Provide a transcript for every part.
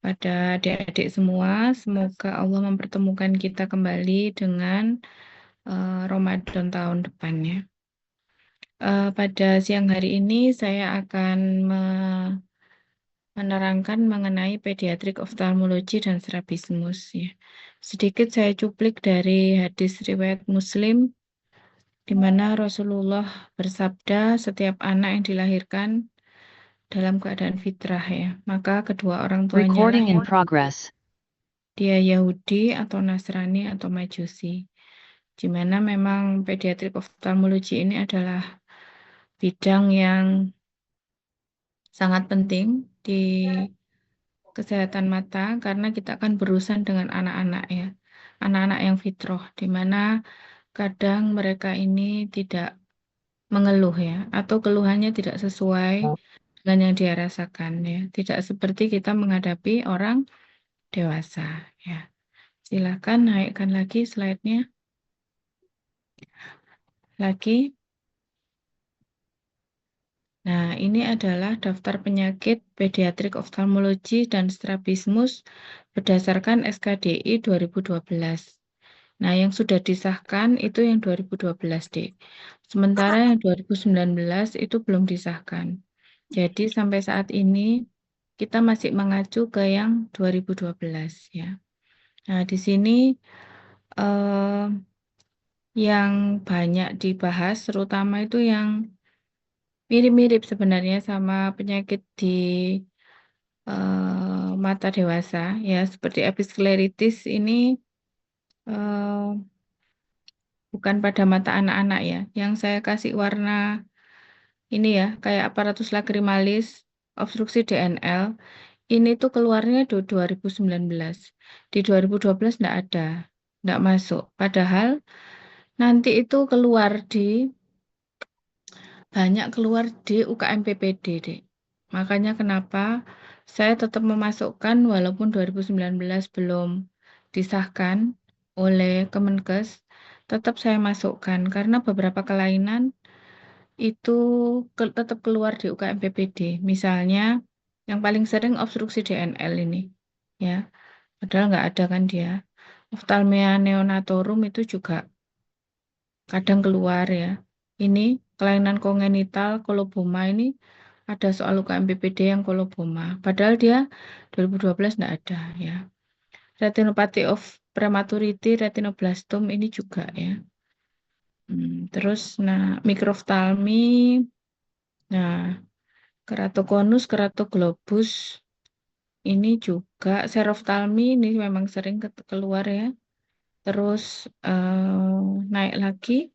pada adik-adik semua. Semoga Allah mempertemukan kita kembali dengan Ramadan tahun depannya. Pada siang hari ini saya akan menerangkan mengenai pediatrik oftalmologi dan strabismus. Ya. Sedikit saya cuplik dari hadis riwayat Muslim, di mana Rasulullah bersabda setiap anak yang dilahirkan dalam keadaan fitrah ya, maka kedua orang tuanya lah Recording in progress. dia Yahudi atau Nasrani atau Majusi. Di mana memang pediatrik oftalmologi ini adalah bidang yang sangat penting di kesehatan mata karena kita akan berurusan dengan anak-anak ya. Anak-anak yang fitrah, di mana kadang mereka ini tidak mengeluh ya, atau keluhannya tidak sesuai dengan yang dia rasakan ya. Tidak seperti kita menghadapi orang dewasa ya. Silakan naikkan lagi slide-nya. Lagi. Nah, ini adalah daftar penyakit pediatrik oftalmologi dan strabismus berdasarkan SKDI 2012. Nah, yang sudah disahkan itu yang 2012, Dek. Sementara yang 2019 itu belum disahkan. Jadi sampai saat ini kita masih mengacu ke yang 2012 ya. Nah, di sini eh, yang banyak dibahas terutama itu yang mirip-mirip sebenarnya sama penyakit di mata dewasa ya, seperti episkleritis ini eh, bukan pada mata anak-anak ya. Yang saya kasih warna ini ya, kayak aparatus lacrimalis, obstruksi DNL, ini tuh keluarnya di 2019. Di 2012 enggak ada, enggak masuk. Padahal nanti itu banyak keluar di UKM PPD, Dek. Makanya kenapa saya tetap memasukkan walaupun 2019 belum disahkan oleh Kemenkes, tetap saya masukkan karena beberapa kelainan itu tetap keluar di UKM PPD. Misalnya yang paling sering obstruksi DNL ini, ya. Padahal nggak ada kan dia. Ophthalmia neonatorum itu juga kadang keluar ya. Ini kelainan kongenital koloboma ini ada soal UKM PPD yang koloboma. Padahal dia 2012 nggak ada ya. Retinopathy of prematurity, retinoblastom ini juga ya. Terus nah mikroftalmi, nah keratokonus, keratoglobus ini juga seroftalmi ini memang sering keluar ya. Terus naik lagi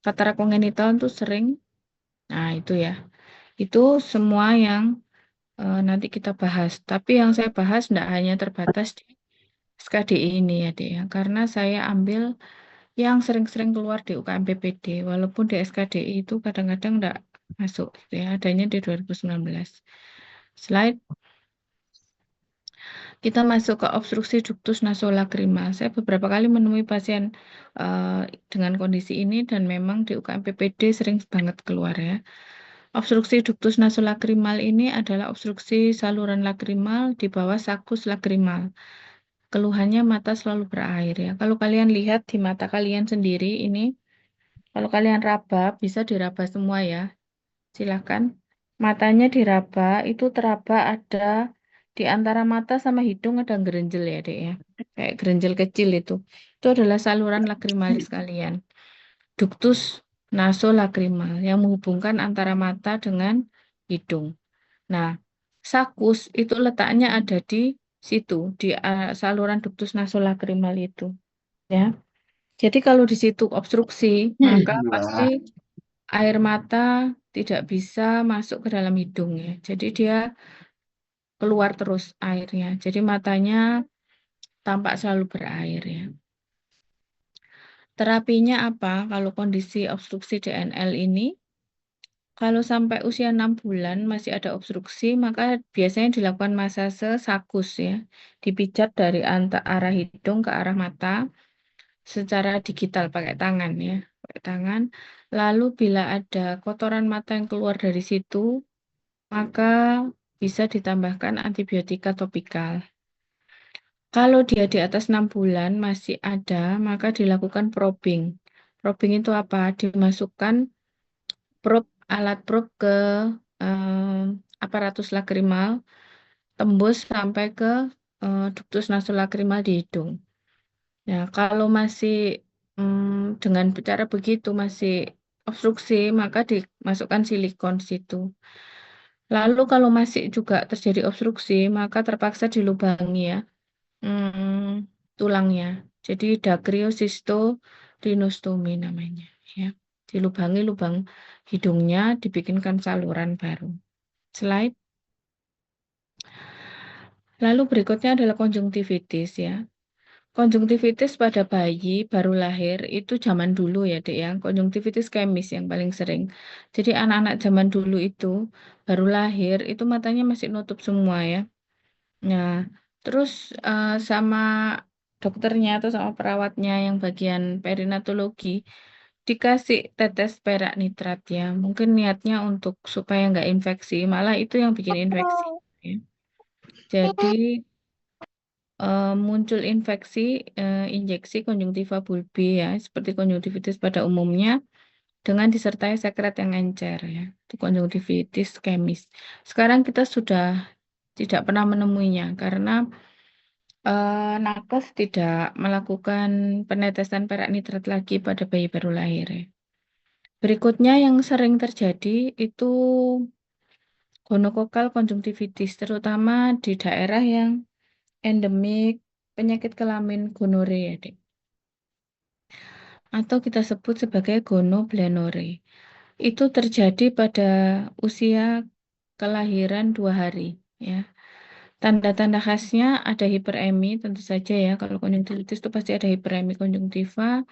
katarak kongenital itu sering. Nah, itu ya. Itu semua yang nanti kita bahas. Tapi yang saya bahas tidak hanya terbatas di SKDI ini ya, Dek, ya. Karena saya ambil yang sering-sering keluar di UKM PPD. Walaupun di SKDI itu kadang-kadang tidak masuk, gitu ya. Adanya di 2019. Slide. Kita masuk ke obstruksi ductus nasolakrimal. Saya beberapa kali menemui pasien dengan kondisi ini dan memang di UKM PPD sering banget keluar ya. Obstruksi ductus nasolakrimal ini adalah obstruksi saluran lakrimal di bawah sakus lakrimal. Keluhannya mata selalu berair ya. Kalau kalian lihat di mata kalian sendiri ini, kalau kalian raba, bisa diraba semua ya. Silakan. Matanya diraba, itu teraba ada di antara mata sama hidung ada gerenjel ya, Dek ya. Kayak gerenjel kecil itu. Itu adalah saluran lacrimalis kalian. Ductus nasolacrimal yang menghubungkan antara mata dengan hidung. Nah, sakus itu letaknya ada di situ, di saluran ductus nasolacrimal itu, ya. Jadi kalau di situ obstruksi, maka pasti air mata tidak bisa masuk ke dalam hidung ya. Jadi dia keluar terus airnya. Jadi matanya tampak selalu berair ya. Terapinya apa kalau kondisi obstruksi DNL ini? Kalau sampai usia 6 bulan masih ada obstruksi, maka biasanya dilakukan masase sakus ya. Dipijat dari arah hidung ke arah mata secara digital pakai tangan ya. Pakai tangan. Lalu bila ada kotoran mata yang keluar dari situ, maka bisa ditambahkan antibiotika topikal. Kalau dia di atas 6 bulan masih ada, maka dilakukan probing. Probing itu apa? Dimasukkan alat probe ke aparatus lakrimal, tembus sampai ke ductus nasolakrimal di hidung. Ya, kalau masih dengan cara begitu masih obstruksi, maka dimasukkan silikon situ. Lalu kalau masih juga terjadi obstruksi, maka terpaksa dilubangi ya tulangnya. Jadi dacryocystodynostomy namanya ya. Dilubangi lubang hidungnya, dibikinkan saluran baru. Slide. Lalu berikutnya adalah konjungtivitis ya. Konjungtivitis pada bayi baru lahir itu zaman dulu ya, Dek ya. Konjungtivitis kemis yang paling sering. Jadi anak-anak zaman dulu itu baru lahir itu matanya masih nutup semua ya. Nah, terus sama dokternya atau sama perawatnya yang bagian perinatologi dikasih tetes perak nitrat ya. Mungkin niatnya untuk supaya nggak infeksi, malah itu yang bikin infeksi. Ya. Jadi muncul infeksi injeksi konjungtiva bulbi ya, seperti konjungtivitis pada umumnya dengan disertai sekret yang encer ya. Itu konjungtivitis kemis. Sekarang kita sudah tidak pernah menemuinya karena nakes tidak melakukan penetesan perak nitrat lagi pada bayi baru lahir ya. Berikutnya yang sering terjadi itu gonokokal konjungtivitis, terutama di daerah yang endemik penyakit kelamin gonore ya, Dek. Atau kita sebut sebagai gonoblenore. Itu terjadi pada usia kelahiran 2 hari ya. Tanda-tanda khasnya ada hiperemi tentu saja ya. Kalau konjungtivitis itu pasti ada hiperemi konjungtiva,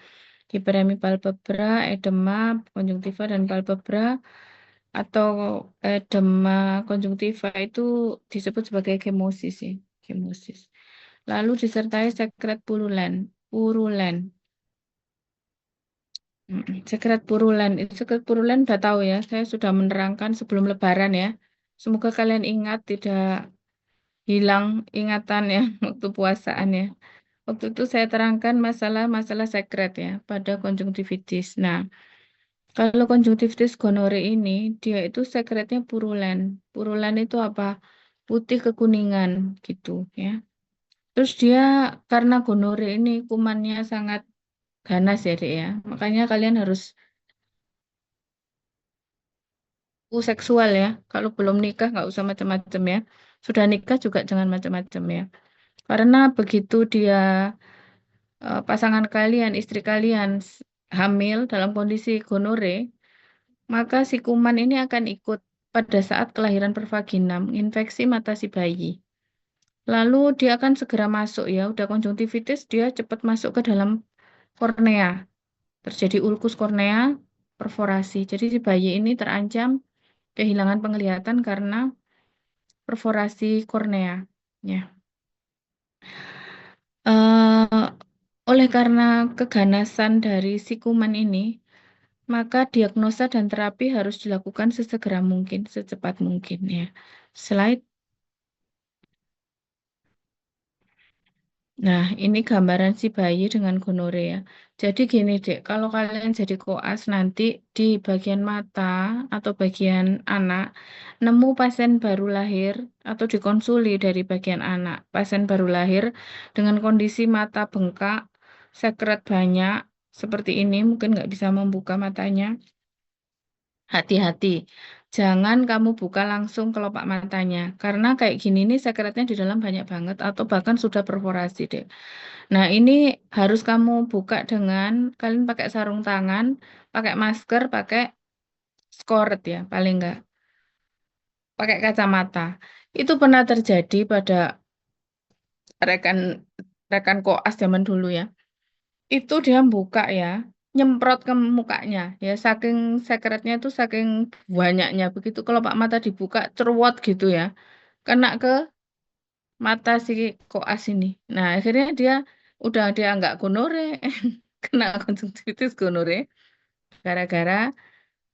hiperemi palpebra, edema konjungtiva dan palpebra, atau edema konjungtiva itu disebut sebagai kemosis ya, kemosis. Lalu disertai sekret purulen, purulen. Sekret purulen, itu sekret purulen udah tahu ya, saya sudah menerangkan sebelum Lebaran ya. Semoga kalian ingat, tidak hilang ingatan ya waktu puasaan ya. Waktu itu saya terangkan masalah-masalah sekret ya pada konjungtivitis. Nah, kalau konjungtivitis gonore ini, dia itu sekretnya purulen. Purulen itu apa? Putih kekuningan gitu ya. Terus dia karena gonore ini kumannya sangat ganas ya, Dek ya. Makanya kalian harus seksual ya. Kalau belum nikah nggak usah macam-macam ya. Sudah nikah juga jangan macam-macam ya. Karena begitu dia pasangan kalian, istri kalian hamil dalam kondisi gonore, maka si kuman ini akan ikut pada saat kelahiran pervaginam, infeksi mata si bayi. Lalu dia akan segera masuk ya, udah konjungtivitis, dia cepat masuk ke dalam kornea. Terjadi ulkus kornea, perforasi. Jadi si bayi ini terancam kehilangan penglihatan karena perforasi kornea. Ya. Eh, oleh karena keganasan dari si kuman ini, maka diagnosa dan terapi harus dilakukan sesegera mungkin, secepat mungkin ya. Slide. Nah, ini gambaran si bayi dengan gonorea. Jadi gini, Dek, kalau kalian jadi koas nanti di bagian mata atau bagian anak, nemu pasien baru lahir atau dikonsuli dari bagian anak, pasien baru lahir dengan kondisi mata bengkak, sekret banyak, seperti ini, mungkin nggak bisa membuka matanya. Hati-hati, jangan kamu buka langsung kelopak matanya, karena kayak gini nih sekretnya di dalam banyak banget atau bahkan sudah perforasi deh. Nah ini harus kamu buka dengan kalian pakai sarung tangan, pakai masker, pakai skoret ya, paling enggak, pakai kacamata. Itu pernah terjadi pada rekan rekan koas zaman dulu ya. Itu dia buka ya, nyemprot ke mukanya ya, saking sekretnya itu saking banyaknya begitu kalau pak mata dibuka cerwot gitu ya, kena ke mata si koas ini. Nah akhirnya dia nggak gonore, kena konjungtivitis gonore gara-gara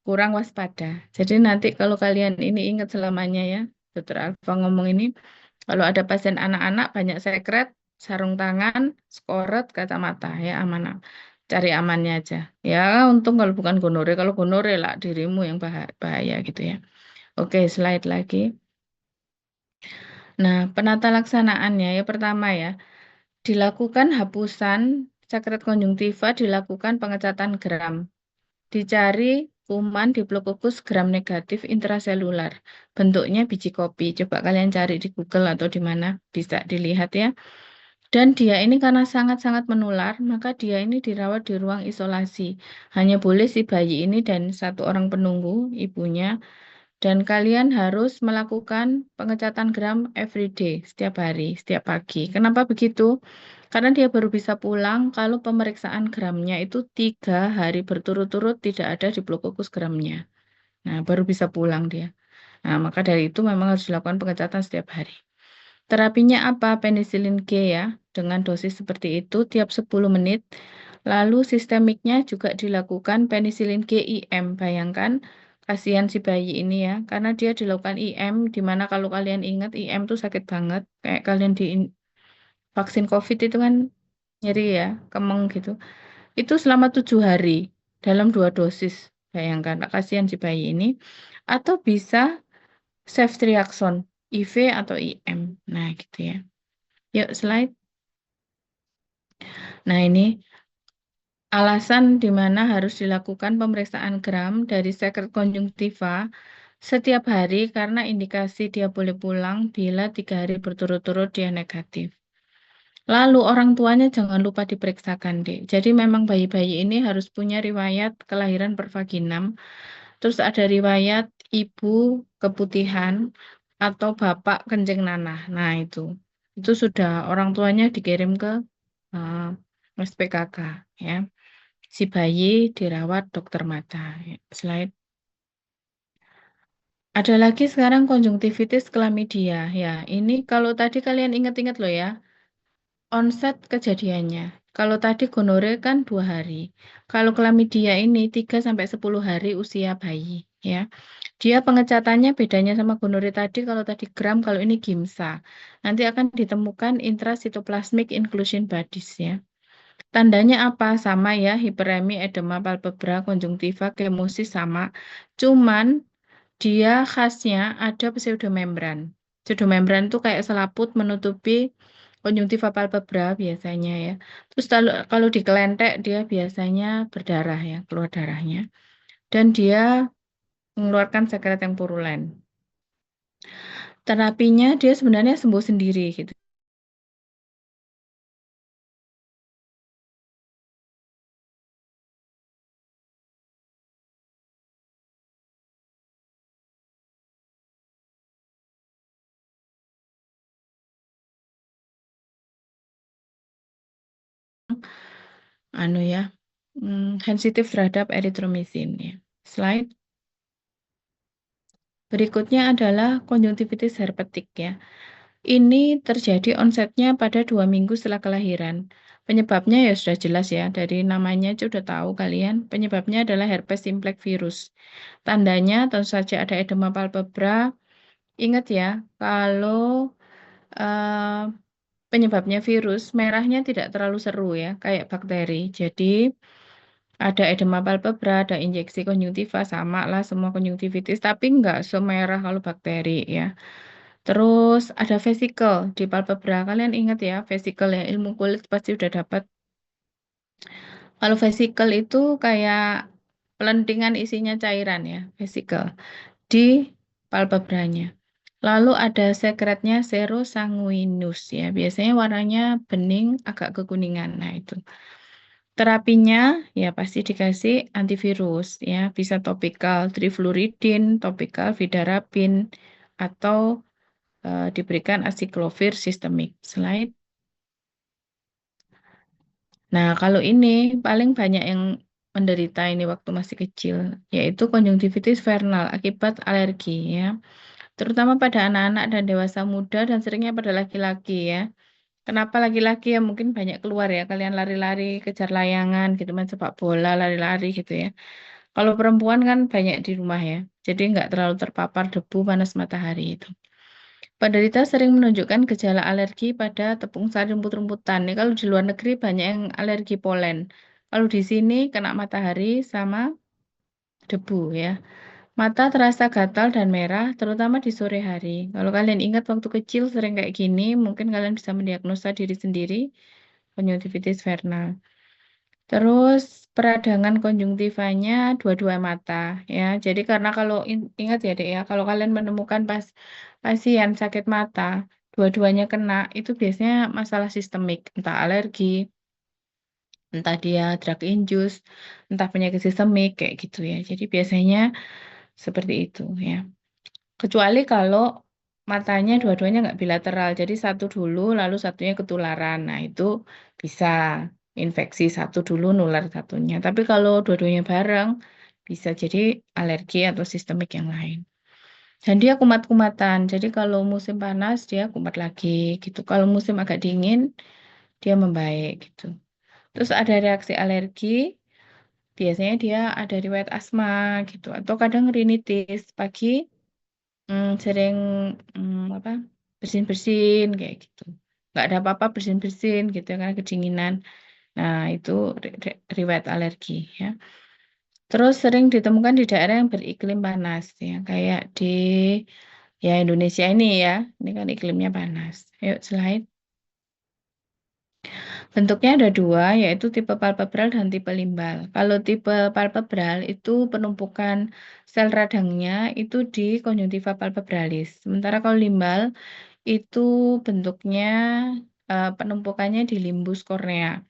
kurang waspada. Jadi nanti kalau kalian ini ingat selamanya ya, Dokter Alfa ngomong ini, kalau ada pasien anak-anak banyak sekret, sarung tangan, skoret, kacamata ya aman. Cari amannya aja. Ya untung kalau bukan gonore, kalau gonore lah dirimu yang bahaya gitu ya. Oke, slide lagi. Nah, penata laksanaannya ya pertama ya, dilakukan hapusan sekret konjungtiva, dilakukan pengecatan gram. Dicari kuman Diplococcus gram negatif intraselular. Bentuknya biji kopi. Coba kalian cari di Google atau di mana bisa dilihat ya. Dan dia ini karena sangat-sangat menular, maka dia ini dirawat di ruang isolasi. Hanya boleh si bayi ini dan satu orang penunggu, ibunya. Dan kalian harus melakukan pengecatan gram every day, setiap hari, setiap pagi. Kenapa begitu? Karena dia baru bisa pulang kalau pemeriksaan gramnya itu 3 hari berturut-turut tidak ada Diplococcus gramnya. Nah, baru bisa pulang dia. Nah, maka dari itu memang harus dilakukan pengecatan setiap hari. Terapinya apa? Penisilin G ya, dengan dosis seperti itu tiap 10 menit. Lalu sistemiknya juga dilakukan penisilin G IM. Bayangkan, kasihan si bayi ini ya, karena dia dilakukan IM, di mana kalau kalian ingat IM tuh sakit banget. Kayak kalian di vaksin COVID itu kan nyeri ya, kemeng gitu. Itu selama 7 hari dalam 2 dosis. Bayangkan, kasihan si bayi ini. Atau bisa ceftriaxone, IV atau IM. Nah, gitu ya. Yuk, slide. Nah, ini alasan di mana harus dilakukan pemeriksaan gram dari sekret konjungtiva setiap hari karena indikasi dia boleh pulang bila 3 hari berturut-turut dia negatif. Lalu orang tuanya jangan lupa diperiksakan, Dek. Jadi memang bayi-bayi ini harus punya riwayat kelahiran per vaginam, terus ada riwayat ibu keputihan atau bapak kencing nanah. Nah, itu sudah orang tuanya dikirim ke SPKK ya. Si bayi dirawat dokter mata. Ya, slide. Ada lagi sekarang konjungtivitis chlamydia. Ya, ini kalau tadi kalian ingat-ingat loh ya, onset kejadiannya. Kalau tadi gonore kan 2 hari. Kalau chlamydia ini 3 sampai 10 hari usia bayi. Ya, dia pengecatannya bedanya sama gonore tadi. Kalau tadi gram, kalau ini gimsa. Nanti akan ditemukan intrasitoplasmic inclusion bodies ya. Tandanya apa? Sama ya, hiperemi, edema palpebra, konjungtiva, kemosis sama. Cuman dia khasnya ada pseudomembran. Pseudomembran itu kayak selaput menutupi konjungtiva palpebra biasanya ya. Terus kalau dikelentek dia biasanya berdarah ya, keluar darahnya. Dan dia mengeluarkan sekret yang purulen. Terapinya dia sebenarnya sembuh sendiri gitu. Anu ya, sensitif terhadap eritromisin ya. Slide. Berikutnya adalah konjungtivitis herpetik ya. Ini terjadi onsetnya pada 2 minggu setelah kelahiran. Penyebabnya ya sudah jelas ya, dari namanya sudah tahu kalian. Penyebabnya adalah herpes simplex virus. Tandanya tentu saja ada edema palpebra. Ingat ya, kalau eh, penyebabnya virus, merahnya tidak terlalu seru ya, kayak bakteri. Jadi ada edema palpebra, ada injeksi konjungtiva, sama lah semua konjungtivitis, tapi nggak semerah kalau bakteri ya. Terus ada vesikel di palpebra. Kalian ingat ya, vesikel ya, ilmu kulit pasti udah dapat. Kalau vesikel itu kayak pelentingan isinya cairan ya, vesikel di palpebranya. Lalu ada sekretnya serosanguinus ya, biasanya warnanya bening agak kekuningan. Nah, itu. Terapinya ya pasti dikasih antivirus ya, bisa topikal trifluridin, topikal vidarabin, atau diberikan asiklovir sistemik. Slide. Nah, kalau ini paling banyak yang menderita ini waktu masih kecil, yaitu konjungtivitis vernal akibat alergi ya. Terutama pada anak-anak dan dewasa muda dan seringnya pada laki-laki ya. Kenapa laki-laki ya mungkin banyak keluar ya, kalian lari-lari, kejar layangan gitu, main sepak bola, lari-lari gitu ya. Kalau perempuan kan banyak di rumah ya, jadi nggak terlalu terpapar debu panas matahari itu. Penderita sering menunjukkan gejala alergi pada tepung sari rumput-rumputan. Nih, kalau di luar negeri banyak yang alergi polen. Kalau di sini kena matahari sama debu ya. Mata terasa gatal dan merah, terutama di sore hari. Kalau kalian ingat waktu kecil sering kayak gini, mungkin kalian bisa mendiagnosa diri sendiri konjungtivitis vernal. Terus peradangan konjungtivanya dua-dua mata ya. Jadi karena kalau ingat ya Dek ya, kalau kalian menemukan pasien sakit mata, dua-duanya kena, itu biasanya masalah sistemik, entah alergi, entah dia drug induced, entah penyakit sistemik kayak gitu ya. Jadi biasanya seperti itu ya. Kecuali kalau matanya dua-duanya nggak bilateral, jadi satu dulu lalu satunya ketularan. Nah, itu bisa infeksi satu dulu nular satunya. Tapi kalau dua-duanya bareng, bisa jadi alergi atau sistemik yang lain. Dan dia kumat-kumatan. Jadi kalau musim panas dia kumat lagi gitu. Kalau musim agak dingin dia membaik gitu. Terus ada reaksi alergi, biasanya dia ada riwayat asma gitu atau kadang rinitis pagi. Sering apa bersin-bersin kayak gitu. Nggak ada apa-apa bersin-bersin gitu ya, karena kedinginan. Nah, itu riwayat alergi ya. Terus sering ditemukan di daerah yang beriklim panas ya, kayak di ya Indonesia ini ya. Ini kan iklimnya panas. Yuk slide. Bentuknya ada dua, yaitu tipe palpebral dan tipe limbal. Kalau tipe palpebral itu penumpukan sel radangnya itu di konjungtiva palpebralis. Sementara kalau limbal itu bentuknya penumpukannya di limbus kornea.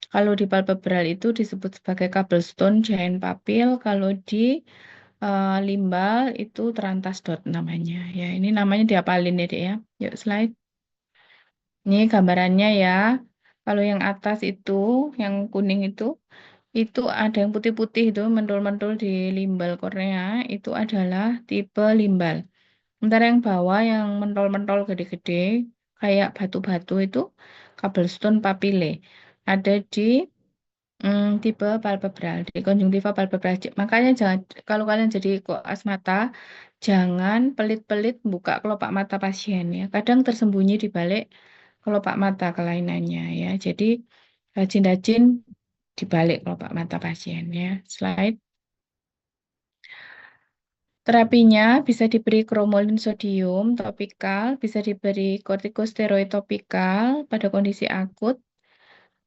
Kalau di palpebral itu disebut sebagai cobblestone giant papil, kalau di limbal itu terantas dot namanya. Ya, ini namanya diapalin ya, Dek ya. Yuk slide. Ini gambarannya ya. Kalau yang atas itu, yang kuning itu ada yang putih-putih itu mentul-mentul di limbal kornea, itu adalah tipe limbal. Sementara yang bawah yang mentol-mentol gede-gede, kayak batu-batu itu cobblestone papille. Ada di tipe palpebral, di konjungtiva palpebral. Makanya jangan, kalau kalian jadi koas mata, jangan pelit-pelit buka kelopak mata pasien ya. Kadang tersembunyi di balik kelopak mata kelainannya ya. Jadi rajin-rajin di balik kelopak mata pasien ya. Slide. Terapinya bisa diberi cromolyn sodium topikal, bisa diberi kortikosteroid topikal pada kondisi akut,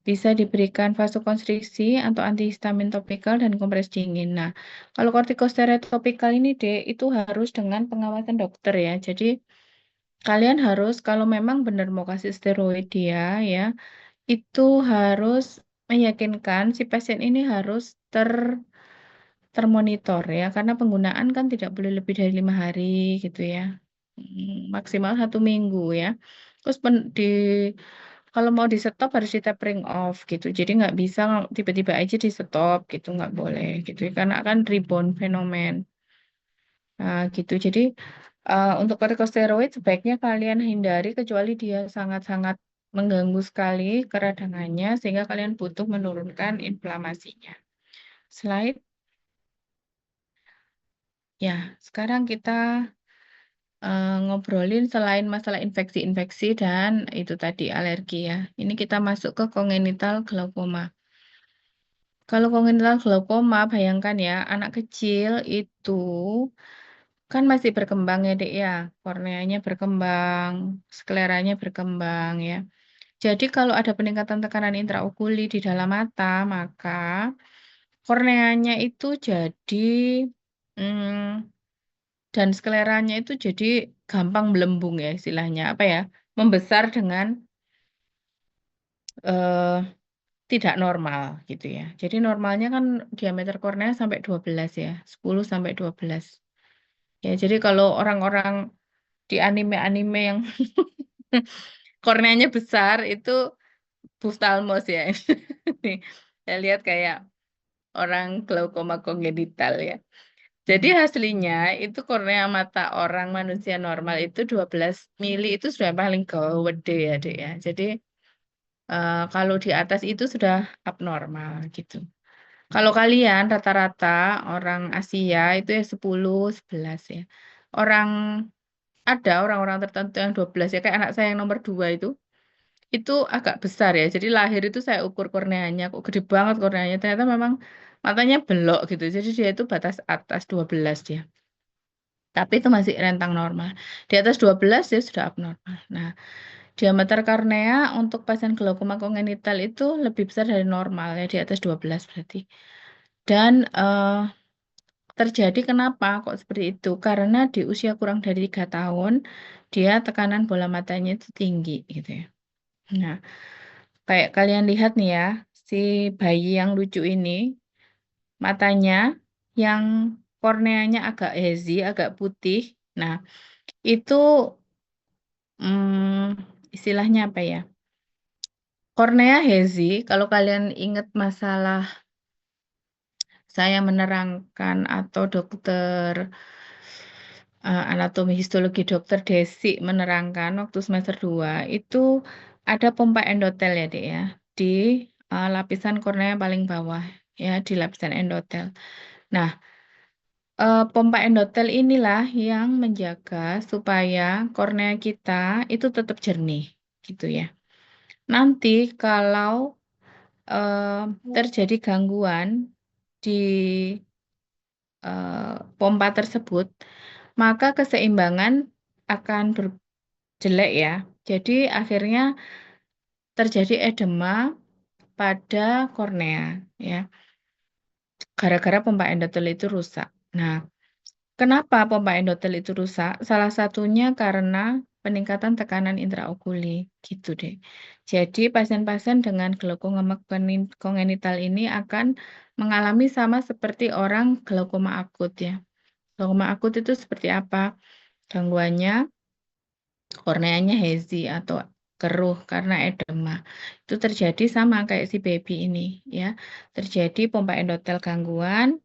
bisa diberikan vasokonstriksi atau antihistamin topikal dan kompres dingin. Nah, kalau kortikosteroid topikal ini Dek, itu harus dengan pengawasan dokter ya. Jadi kalian harus kalau memang benar mau kasih steroid dia ya, itu harus meyakinkan si pasien ini harus termonitor ya, karena penggunaan kan tidak boleh lebih dari 5 hari gitu ya. Maksimal 1 minggu ya. Terus kalau mau di stop harus di tapering off gitu. Jadi nggak bisa tiba-tiba aja di stop gitu, nggak boleh gitu ya. Karena akan rebound fenomen. Nah, gitu. Jadi untuk kortikosteroid sebaiknya kalian hindari kecuali dia sangat-sangat mengganggu sekali keradangannya sehingga kalian butuh menurunkan inflamasinya. Slide. Ya, sekarang kita ngobrolin selain masalah infeksi-infeksi dan itu tadi alergi ya. Ini kita masuk ke congenital glaukoma. Kalau congenital glaukoma, bayangkan ya, anak kecil itu kan masih berkembang ya, Dek ya. Korneanya berkembang, skleranya berkembang ya. Jadi kalau ada peningkatan tekanan intraokuli di dalam mata, maka korneanya itu jadi mm, dan skleranya itu jadi gampang melembung ya istilahnya apa ya membesar dengan eh, tidak normal gitu ya. Jadi normalnya kan diameter kornea sampai 12 ya, 10 sampai 12. Ya, jadi kalau orang-orang di anime-anime yang korneanya besar itu buftalmos ya. Nih, saya lihat kayak orang glaukoma kongenital ya. Jadi hasilnya itu kornea mata orang manusia normal itu 12 mili itu sudah paling gede ya, Dek ya. Jadi kalau di atas itu sudah abnormal gitu. Kalau kalian rata-rata orang Asia itu ya 10, 11 ya. Orang ada orang-orang tertentu yang 12 ya, kayak anak saya yang nomor 2 itu agak besar ya. Jadi lahir itu saya ukur korneanya, kok gede banget korneanya. Ternyata memang matanya belok gitu. Jadi dia itu batas atas 12 dia. Tapi itu masih rentang normal. Di atas 12 dia sudah abnormal. Nah, diameter kornea untuk pasien glaukoma kongenital itu lebih besar dari normal ya, di atas 12 berarti. Dan terjadi kenapa kok seperti itu? Karena di usia kurang dari 3 tahun, dia tekanan bola matanya itu tinggi gitu ya. Nah, kayak kalian lihat nih ya, si bayi yang lucu ini, matanya yang korneanya agak hazy, agak putih. Nah, itu istilahnya apa ya? Kornea hazy, kalau kalian ingat masalah saya menerangkan atau dokter anatomi histologi dokter Desi menerangkan waktu semester 2 itu ada pompa endotel ya, Dek ya, di lapisan kornea paling bawah ya, di lapisan endotel. Nah, pompa endotel inilah yang menjaga supaya kornea kita itu tetap jernih gitu ya. Nanti kalau terjadi gangguan di pompa tersebut, maka keseimbangan akan jelek ya. Jadi akhirnya terjadi edema pada kornea ya, gara-gara pompa endotel itu rusak. Nah, kenapa pompa endotel itu rusak? Salah satunya karena peningkatan tekanan intraokuli gitu deh. Jadi pasien-pasien dengan glaukoma kongenital ini akan mengalami sama seperti orang glaukoma akut ya. Glaukoma akut itu seperti apa? Gangguannya korneanya hazy atau keruh karena edema. Itu terjadi sama kayak si baby ini ya. Terjadi pompa endotel gangguan,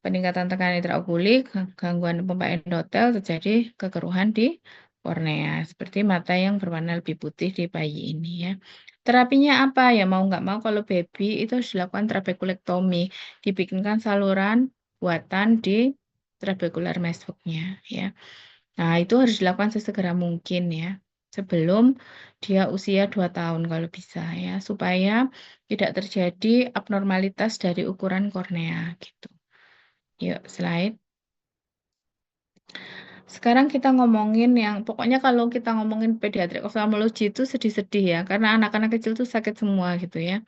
peningkatan tekanan intraokulik, gangguan pompa endotel, terjadi kekeruhan di kornea seperti mata yang berwarna lebih putih di bayi ini ya. Terapinya apa ya, mau nggak mau kalau baby itu harus dilakukan trabekulektomi, dibikinkan saluran buatan di trabekular mesuknya ya. Nah, itu harus dilakukan sesegera mungkin ya, sebelum dia usia 2 tahun kalau bisa ya, supaya tidak terjadi abnormalitas dari ukuran kornea gitu. Yuk, slide. Sekarang kita ngomongin yang, pokoknya kalau kita ngomongin pediatric ophthalmology itu sedih-sedih ya, karena anak-anak kecil tuh sakit semua gitu ya.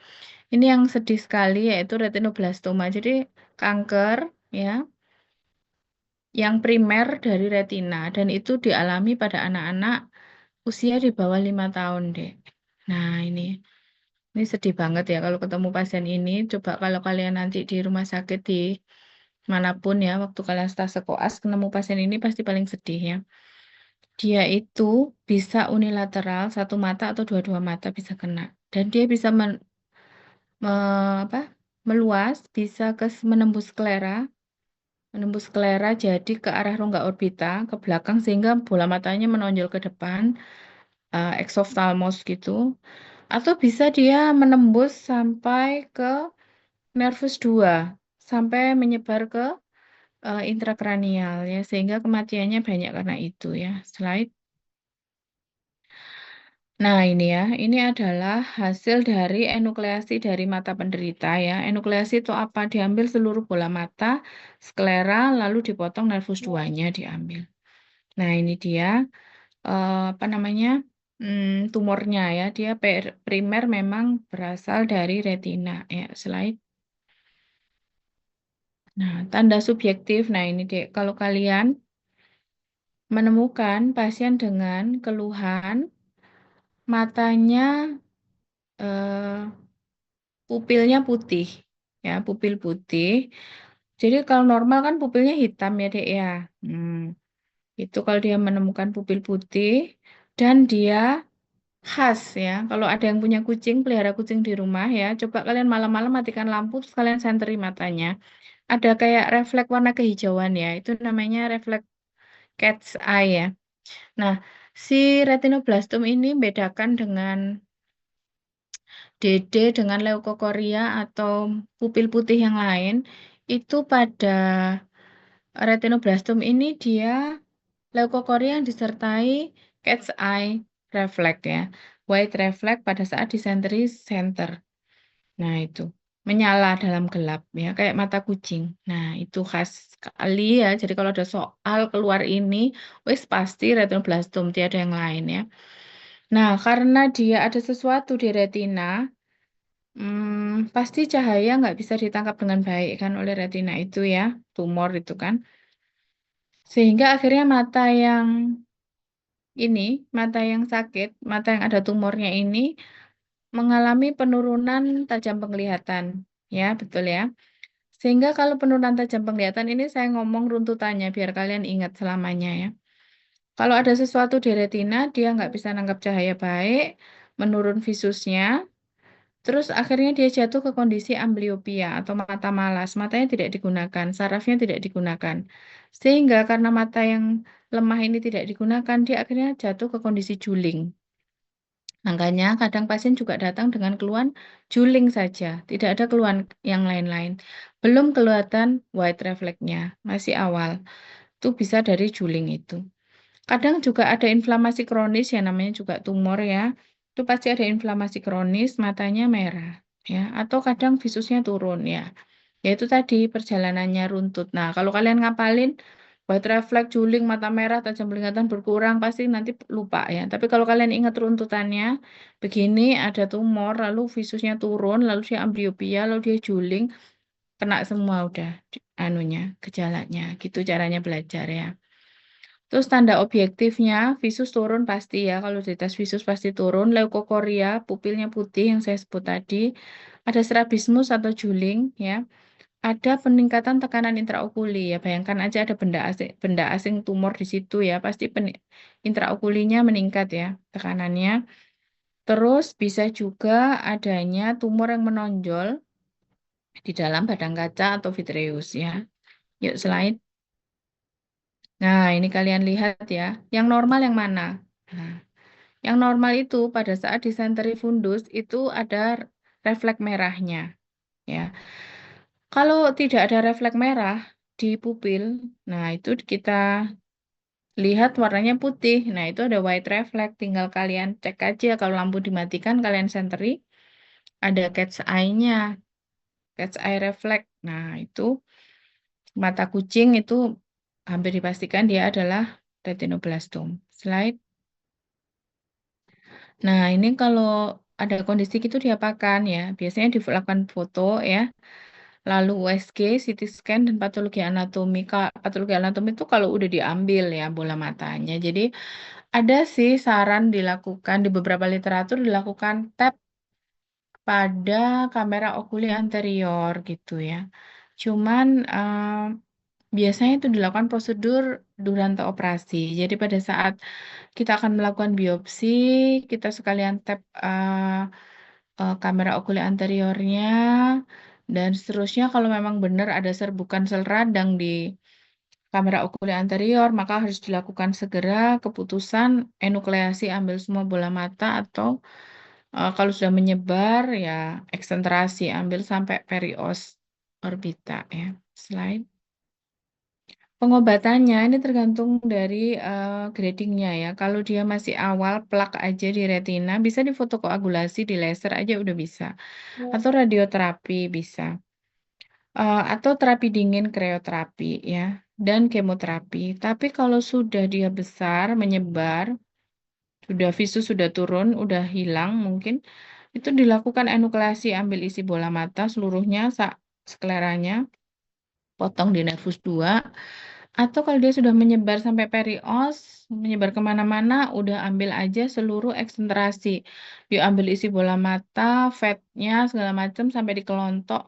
Ini yang sedih sekali yaitu retinoblastoma. Jadi kanker ya, yang primer dari retina dan itu dialami pada anak-anak usia di bawah 5 tahun, Dek. Nah, ini sedih banget ya kalau ketemu pasien ini. Coba kalau kalian nanti di rumah sakit di manapun ya, waktu kalian stase koas ketemu pasien ini pasti paling sedih ya. Dia itu bisa unilateral, satu mata atau dua-dua mata bisa kena. Dan dia bisa apa, meluas, bisa menembus sklera jadi ke arah rongga orbita, ke belakang sehingga bola matanya menonjol ke depan, exophthalmos gitu. Atau bisa dia menembus sampai ke nervus 2, sampai menyebar ke intrakranial ya, sehingga kematiannya banyak karena itu ya. Slide. Nah, ini ya, ini adalah hasil dari enukleasi dari mata penderita ya. Enukleasi itu apa? Diambil seluruh bola mata, sklera, lalu dipotong nervus 2-nya diambil. Nah, ini dia apa namanya? Tumornya ya. Dia primer memang berasal dari retina ya. Slide. Nah, tanda subjektif. Nah, ini Dek, kalau kalian menemukan pasien dengan keluhan matanya eh, pupilnya putih, ya, pupil putih. Jadi kalau normal kan pupilnya hitam ya, Dek ya. Itu kalau dia menemukan pupil putih dan dia khas ya. Kalau ada yang punya kucing, pelihara kucing di rumah ya, coba kalian malam-malam matikan lampu terus kalian senteri matanya. Ada kayak refleks warna kehijauan ya. Itu namanya refleks cat's eye ya. Nah, si retinoblastom ini bedakan dengan DD dengan leukokoria atau pupil putih yang lain. Itu pada retinoblastom ini dia Leukokoria yang disertai cat's eye reflex ya. White reflex pada saat dysentery center. Nah, itu menyala dalam gelap ya, kayak mata kucing. Nah, itu khas sekali ya. Jadi kalau ada soal keluar ini, wis pasti retinoblastom, tiada yang lain ya. Nah, karena dia ada sesuatu di retina, pasti cahaya nggak bisa ditangkap dengan baik kan oleh retina itu ya, tumor itu kan. Sehingga akhirnya mata yang sakit, mata yang ada tumornya ini mengalami penurunan tajam penglihatan. Ya, betul ya. Sehingga kalau penurunan tajam penglihatan ini saya ngomong runtutannya biar kalian ingat selamanya ya. Kalau ada sesuatu di retina, dia nggak bisa nangkap cahaya baik, menurun visusnya, terus akhirnya dia jatuh ke kondisi amblyopia atau mata malas. Matanya tidak digunakan, sarafnya tidak digunakan. Sehingga karena mata yang lemah ini tidak digunakan, dia akhirnya jatuh ke kondisi juling. Makanya kadang pasien juga datang dengan keluhan juling saja, tidak ada keluhan yang lain-lain. Belum kelihatan white reflex-nya, masih awal. Itu bisa dari juling itu. Kadang juga ada inflamasi kronis yang namanya juga tumor ya. Itu pasti ada inflamasi kronis, matanya merah ya, atau kadang visusnya turun ya. Ya itu tadi perjalanannya runtut. Nah, kalau kalian ngapalin white reflex, juling, mata merah, tajam penglihatan berkurang, pasti nanti lupa ya. Tapi kalau kalian ingat runtutannya, begini ada tumor, lalu visusnya turun, lalu dia amblyopia, lalu dia juling, kena semua udah anunya, gejalanya. Gitu caranya belajar ya. Terus tanda objektifnya, visus turun pasti ya, kalau di tes visus pasti turun, leukokoria, pupilnya putih yang saya sebut tadi, ada strabismus atau juling ya. Ada peningkatan tekanan intraokuli ya, bayangkan aja ada benda asing tumor di situ ya, pasti intraokulinya meningkat ya tekanannya. Terus bisa juga adanya tumor yang menonjol di dalam badang kaca atau vitreous ya. Yuk slide. Nah, ini kalian lihat ya, yang normal yang mana? Nah, yang normal itu pada saat disenteri fundus itu ada refleks merahnya ya. Kalau tidak ada refleks merah di pupil, nah itu kita lihat warnanya putih. Nah, itu ada white reflect. Tinggal kalian cek aja kalau lampu dimatikan kalian senteri ada cat's eye-nya, cat's eye reflect. Nah, itu mata kucing itu hampir dipastikan dia adalah retinoblastom. Slide. Nah, ini kalau ada kondisi gitu diapakan ya? Biasanya dilakukan foto ya, lalu USG, CT scan, dan patologi anatomi. Patologi anatomi itu kalau udah diambil ya bola matanya. Jadi ada sih saran dilakukan di beberapa literatur dilakukan tap pada kamera okuli anterior gitu ya. Cuman biasanya itu dilakukan prosedur durante operasi. Jadi pada saat kita akan melakukan biopsi, kita sekalian tap kamera okuli anteriornya dan seterusnya kalau memang benar ada serbukan sel radang di kamera okuli anterior, maka harus dilakukan segera keputusan enukleasi, ambil semua bola mata atau kalau sudah menyebar ya eksentrasi, ambil sampai perios orbita ya. Slide. Pengobatannya ini tergantung dari gradingnya ya. Kalau dia masih awal plak aja di retina, bisa difotokoagulasi, di laser aja udah bisa. Atau radioterapi bisa. Atau terapi dingin krioterapi ya. Dan kemoterapi. Tapi kalau sudah dia besar, menyebar, sudah visus sudah turun, udah hilang mungkin, itu dilakukan enukleasi, ambil isi bola mata seluruhnya, skleranya, potong di nervus 2. Atau kalau dia sudah menyebar sampai perios, menyebar kemana-mana, udah ambil aja seluruh eksentrasi. Dia ambil isi bola mata, fatnya, segala macam sampai di kelontok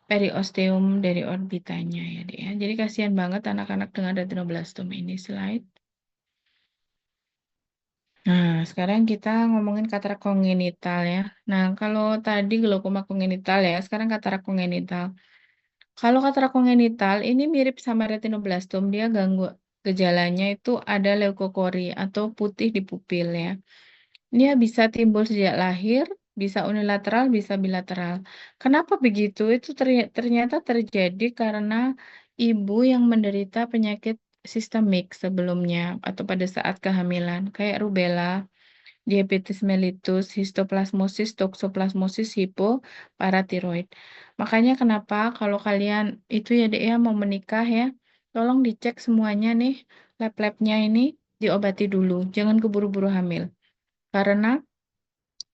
periosteum dari orbitanya ya, Dek, ya. Jadi kasihan banget anak-anak dengan retinoblastoma ini. Slide. Nah, sekarang kita ngomongin katarak kongenital ya. Nah, kalau tadi glaukoma kongenital ya, sekarang katarak kongenital. Kalau katarak kongenital ini mirip sama retinoblastom, dia gejalanya itu ada leukokori atau putih di pupil ya. Dia bisa timbul sejak lahir, bisa unilateral, bisa bilateral. Kenapa begitu? Itu ternyata terjadi karena ibu yang menderita penyakit sistemik sebelumnya atau pada saat kehamilan, kayak rubella, diabetes mellitus, histoplasmosis, toxoplasmosis, hipoparatiroid. Makanya kenapa kalau kalian itu ya Dek ya mau menikah ya, tolong dicek semuanya nih, lab-labnya ini diobati dulu, jangan keburu-buru hamil. Karena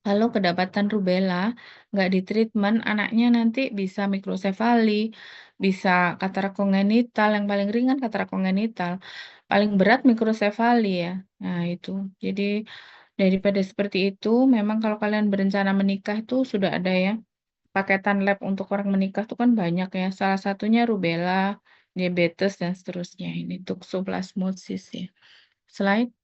kalau kedapatan rubella, nggak ditreatment, anaknya nanti bisa mikrosefali, bisa katarak kongenital, yang paling ringan katarak kongenital, paling berat mikrosefali ya. Nah itu, jadi daripada seperti itu, memang kalau kalian berencana menikah tuh sudah ada ya, paketan lab untuk orang menikah tuh kan banyak ya, salah satunya rubella, diabetes, dan seterusnya. Ini toxoplasmosis ya. Slide.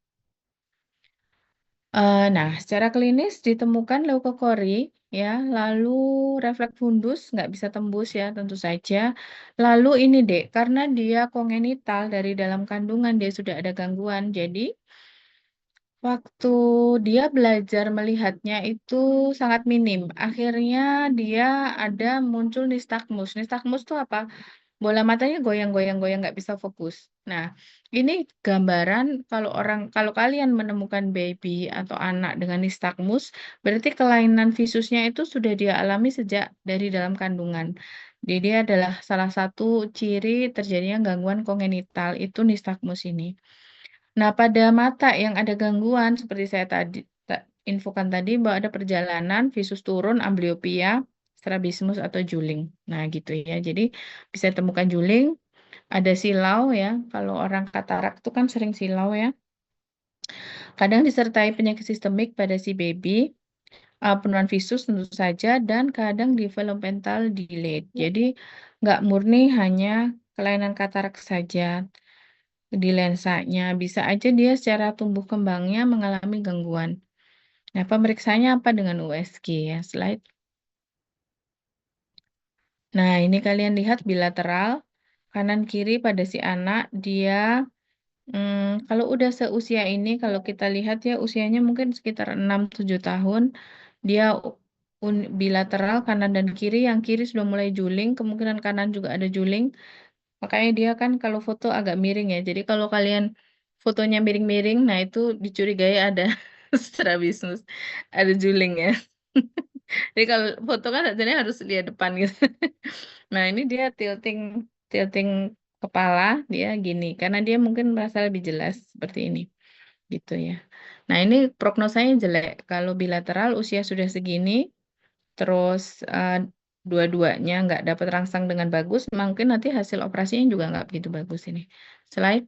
Nah, secara klinis ditemukan leukokori, ya, lalu refleks fundus nggak bisa tembus ya, tentu saja. Lalu ini Dek, karena dia kongenital dari dalam kandungan dia sudah ada gangguan, jadi waktu dia belajar melihatnya itu sangat minim. Akhirnya dia ada muncul nistagmus. Nistagmus itu apa? Bola matanya goyang-goyang-goyang nggak bisa fokus. Nah, ini gambaran kalau kalian menemukan baby atau anak dengan nistagmus, berarti kelainan visusnya itu sudah dia alami sejak dari dalam kandungan. Jadi dia adalah salah satu ciri terjadinya gangguan kongenital itu nistagmus ini. Nah, pada mata yang ada gangguan seperti saya tadi infokan tadi bahwa ada perjalanan visus turun, amblyopia, strabismus atau juling. Nah, gitu ya. Jadi bisa temukan juling, ada silau ya. Kalau orang katarak itu kan sering silau ya. Kadang disertai penyakit sistemik pada si baby, penurunan visus tentu saja, dan kadang developmental delayed. Jadi nggak murni hanya kelainan katarak saja di lensanya. Bisa aja dia secara tumbuh kembangnya mengalami gangguan. Nah, pemeriksaannya apa dengan USG ya? Slide. Nah, ini kalian lihat bilateral kanan kiri pada si anak dia kalau udah seusia ini kalau kita lihat ya usianya mungkin sekitar 6-7 tahun dia bilateral kanan dan kiri, yang kiri sudah mulai juling, kemungkinan kanan juga ada juling. Makanya dia kan kalau foto agak miring ya. Jadi kalau kalian fotonya miring-miring, nah itu dicurigai ada strabismus, ada juling ya. Jadi kalau foto kan sebenarnya harus lihat depan gitu. Nah ini dia tilting tilting kepala dia gini, karena dia mungkin merasa lebih jelas seperti ini, gitu ya. Nah ini prognosanya jelek. Kalau bilateral usia sudah segini, terus dua-duanya nggak dapat rangsang dengan bagus, mungkin nanti hasil operasinya juga nggak begitu bagus ini. Slide.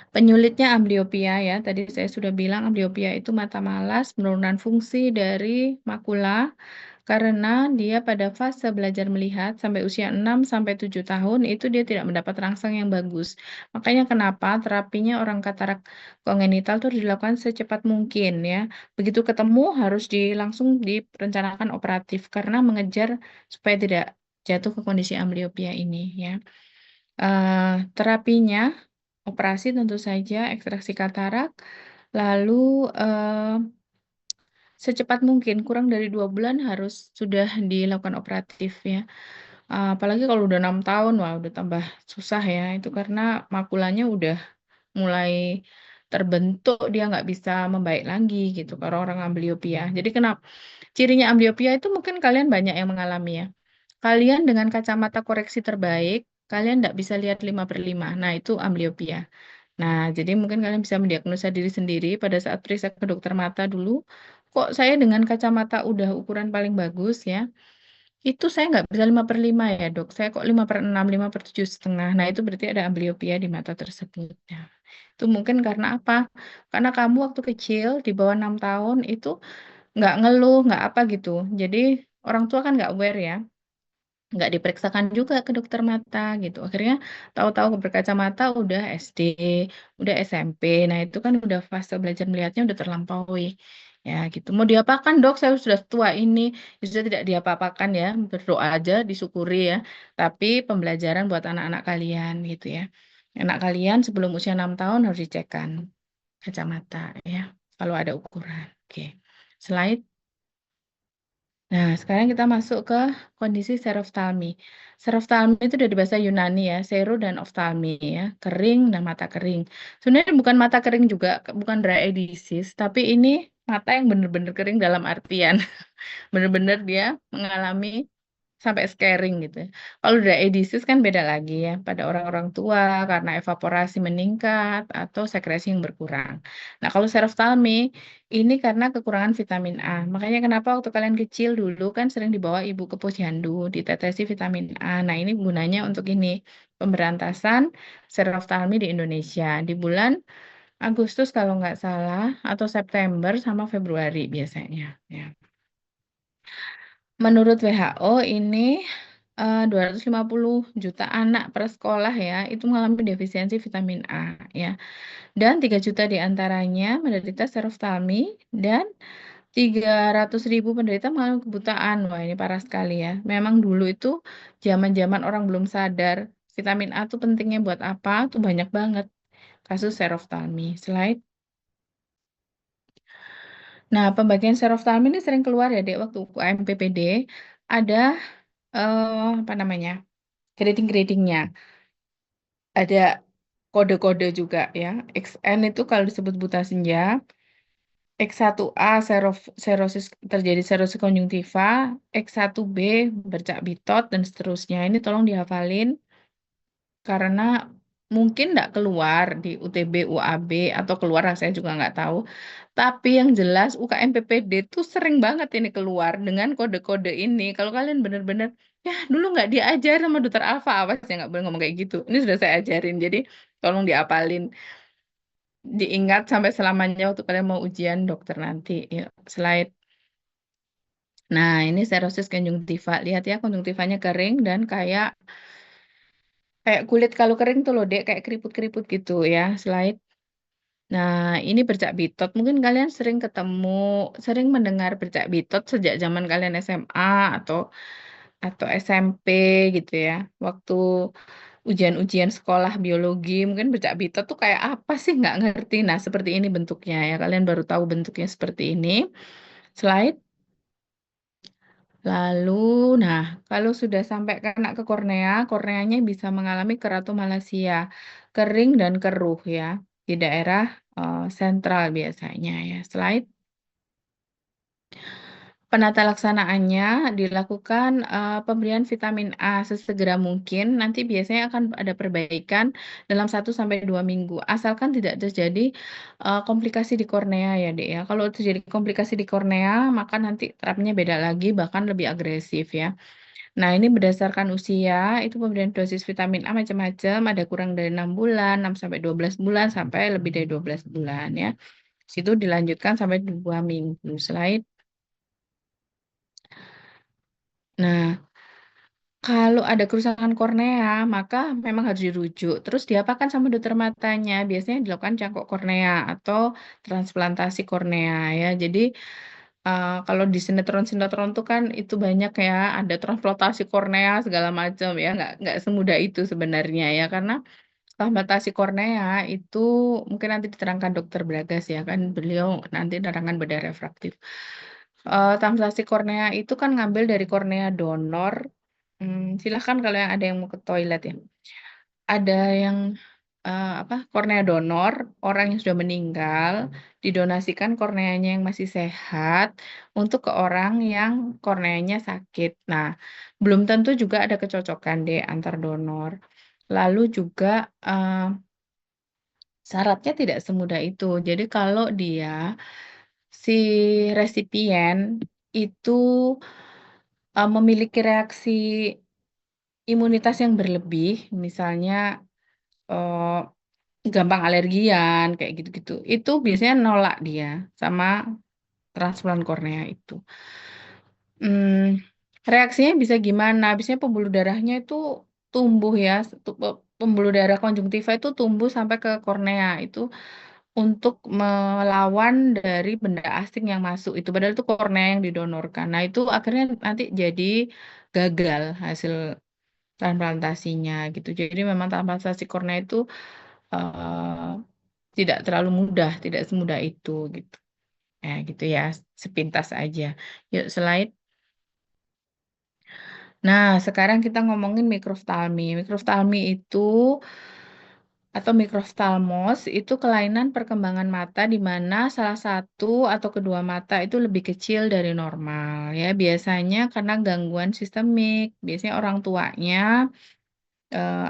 Penyulitnya amblyopia ya, tadi saya sudah bilang amblyopia itu mata malas, penurunan fungsi dari makula, karena dia pada fase belajar melihat sampai usia 6 sampai 7 tahun itu dia tidak mendapat rangsang yang bagus. Makanya kenapa terapinya orang katarak kongenital itu dilakukan secepat mungkin ya. Begitu ketemu harus langsung direncanakan operatif karena mengejar supaya tidak jatuh ke kondisi amblyopia ini ya. Terapinya operasi tentu saja ekstraksi katarak, lalu secepat mungkin, kurang dari 2 bulan harus sudah dilakukan operatif ya. Apalagi kalau udah 6 tahun, wah udah tambah susah ya, itu karena makulanya udah mulai terbentuk, dia nggak bisa membaik lagi gitu kalau orang amblyopia. Jadi cirinya amblyopia itu mungkin kalian banyak yang mengalami ya. Kalian dengan kacamata koreksi terbaik, kalian nggak bisa lihat 5/5. Nah, itu amblyopia. Nah, jadi mungkin kalian bisa mendiagnosa diri sendiri pada saat periksa ke dokter mata dulu. Kok saya dengan kacamata udah ukuran paling bagus ya, itu saya nggak bisa 5/5 ya dok, saya kok 5/6, 5/7,5. Nah, itu berarti ada amblyopia di mata tersebut. Nah, itu mungkin karena apa? Karena kamu waktu kecil di bawah 6 tahun itu nggak ngeluh, nggak apa gitu. Jadi orang tua kan nggak aware ya. Nggak diperiksakan juga ke dokter mata gitu. Akhirnya tahu-tahu berkacamata udah SD, udah SMP. Nah, itu kan udah fase belajar melihatnya udah terlampaui. Ya gitu. Mau diapakan dok? Saya sudah tua ini. Ya, sudah tidak diapa-apakan ya. Berdoa aja, disyukuri ya. Tapi pembelajaran buat anak-anak kalian gitu ya. Anak kalian sebelum usia 6 tahun harus dicekkan kacamata ya. Kalau ada ukuran. Oke. Slide. Nah, sekarang kita masuk ke kondisi seroftalmi. Seroftalmi itu dari bahasa Yunani ya, sero dan oftalmi ya, kering dan mata kering. Sebenarnya bukan mata kering juga, bukan dry eye disease, tapi ini mata yang benar-benar kering dalam artian benar-benar dia mengalami sampai scaring gitu ya. Kalau udah disease kan beda lagi ya, pada orang-orang tua karena evaporasi meningkat atau sekresi yang berkurang. Nah, kalau seroftalmi ini karena kekurangan vitamin A. Makanya kenapa waktu kalian kecil dulu kan sering dibawa ibu ke posyandu, ditetesi vitamin A. Nah, ini gunanya untuk ini, pemberantasan seroftalmi di Indonesia di bulan Agustus kalau nggak salah atau September sama Februari biasanya ya. Menurut WHO ini 250 juta anak per sekolah ya, itu mengalami defisiensi vitamin A ya. Dan 3 juta di antaranya menderita seroftalmi dan 300.000 penderita mengalami kebutaan. Wah, ini parah sekali ya. Memang dulu itu zaman-zaman orang belum sadar vitamin A tuh pentingnya buat apa, tuh banyak banget kasus seroftalmi. Slide. Nah, pembagian seroftalmi ini sering keluar ya, Dek, waktu UKM PPD. Ada apa namanya? Grading-gradingnya. Ada kode-kode juga ya. XN itu kalau disebut buta senja, X1A serosis terjadi serosis konjungtiva, X1B bercak bitot dan seterusnya. Ini tolong dihafalin karena mungkin nggak keluar di UTB, UAB atau keluar saya juga nggak tahu. Tapi yang jelas UKM PPD tuh sering banget ini keluar dengan kode-kode ini. Kalau kalian bener-bener ya dulu nggak diajar sama dokter Alfa, awas ya nggak boleh ngomong kayak gitu. Ini sudah saya ajarin, jadi tolong diapalin, diingat sampai selamanya waktu kalian mau ujian dokter nanti. Yuk, slide. Nah, ini serosis konjungtiva. Lihat ya, konjungtivanya kering dan kayak kulit kalau kering tuh loh, Dek, kayak keriput-keriput gitu ya. Slide. Nah, ini bercak bitot. Mungkin kalian sering ketemu, sering mendengar bercak bitot sejak zaman kalian SMA atau SMP gitu ya. Waktu ujian-ujian sekolah biologi, mungkin bercak bitot tuh kayak apa sih nggak ngerti. Nah, seperti ini bentuknya ya. Kalian baru tahu bentuknya seperti ini. Slide. Lalu, nah, kalau sudah sampai kena ke kornea, korneanya bisa mengalami keratomalasia, kering dan keruh ya, di daerah sentral biasanya ya. Slide. Penata laksanaannya dilakukan pemberian vitamin A sesegera mungkin. Nanti biasanya akan ada perbaikan dalam 1 sampai 2 minggu. Asalkan tidak terjadi komplikasi di kornea ya, Dek ya. Kalau terjadi komplikasi di kornea, maka nanti terapinya beda lagi, bahkan lebih agresif ya. Nah, ini berdasarkan usia, itu pemberian dosis vitamin A macam-macam, ada kurang dari 6 bulan, 6 sampai 12 bulan, sampai lebih dari 12 bulan ya. Situ dilanjutkan sampai 2 minggu. Slide. Nah, kalau ada kerusakan kornea, maka memang harus dirujuk. Terus diapakan sama dokter matanya? Biasanya dilakukan cangkok kornea atau transplantasi kornea ya. Jadi kalau di sinetron-sinetron tuh kan itu banyak ya, ada transplantasi kornea segala macam ya. Nggak semudah itu sebenarnya ya, karena transplantasi kornea itu mungkin nanti diterangkan dokter Bragas ya kan, beliau nanti menerangkan bedah refraktif. Transplantasi kornea itu kan ngambil dari kornea donor. Silahkan kalau yang ada yang mau ke toilet ya. Ada yang apa kornea donor, orang yang sudah meninggal, didonasikan korneanya yang masih sehat untuk ke orang yang korneanya sakit. Nah, belum tentu juga ada kecocokan deh antar donor. Lalu juga syaratnya tidak semudah itu. Jadi kalau dia si resipien itu memiliki reaksi imunitas yang berlebih, misalnya eh, gampang alergian kayak gitu-gitu. Itu biasanya nolak dia sama transplant kornea itu. Hmm, reaksinya bisa gimana? Biasanya pembuluh darahnya itu tumbuh ya, pembuluh darah konjungtiva itu tumbuh sampai ke kornea itu untuk melawan dari benda asing yang masuk itu. Padahal itu kornea yang didonorkan. Nah, itu akhirnya nanti jadi gagal hasil transplantasinya gitu. Jadi memang transplantasi kornea itu eh, tidak terlalu mudah, tidak semudah itu gitu. Ya gitu ya, sepintas aja. Yuk slide. Nah, sekarang kita ngomongin mikroftalmi. Mikroftalmi itu atau mikroftalmos itu kelainan perkembangan mata di mana salah satu atau kedua mata itu lebih kecil dari normal ya. Biasanya karena gangguan sistemik. Biasanya orang tuanya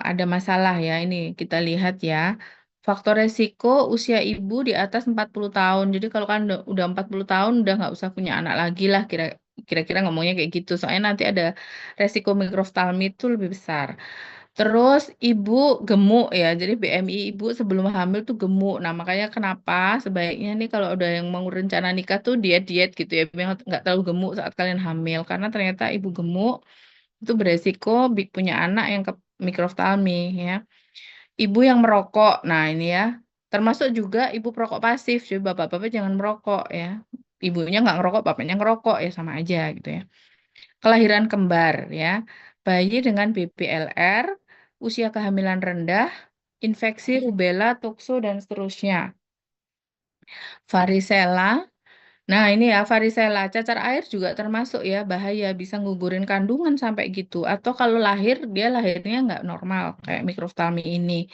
ada masalah ya. Ini kita lihat ya. Faktor resiko usia ibu di atas 40 tahun. Jadi kalau kan udah 40 tahun udah nggak usah punya anak lagi lah kira-kira ngomongnya kayak gitu. Soalnya nanti ada resiko mikroftalmi itu lebih besar. Terus ibu gemuk ya, jadi BMI ibu sebelum hamil tuh gemuk. Nah, makanya kenapa sebaiknya nih kalau udah yang mau rencana nikah tuh diet-diet gitu ya, biar nggak terlalu gemuk saat kalian hamil. Karena ternyata ibu gemuk itu beresiko punya anak yang ke mikroftalmi ya. Ibu yang merokok, nah ini ya, termasuk juga ibu perokok pasif, jadi bapak-bapak jangan merokok ya. Ibunya nggak ngerokok, bapaknya ngerokok ya sama aja gitu ya. Kelahiran kembar ya, bayi dengan BPLR, usia kehamilan rendah, infeksi rubella, tukso, dan seterusnya. Varicella, nah ini ya varicella, cacar air juga termasuk ya bahaya, bisa ngugurin kandungan sampai gitu. Atau kalau lahir, dia lahirnya nggak normal, kayak mikroftalmi ini.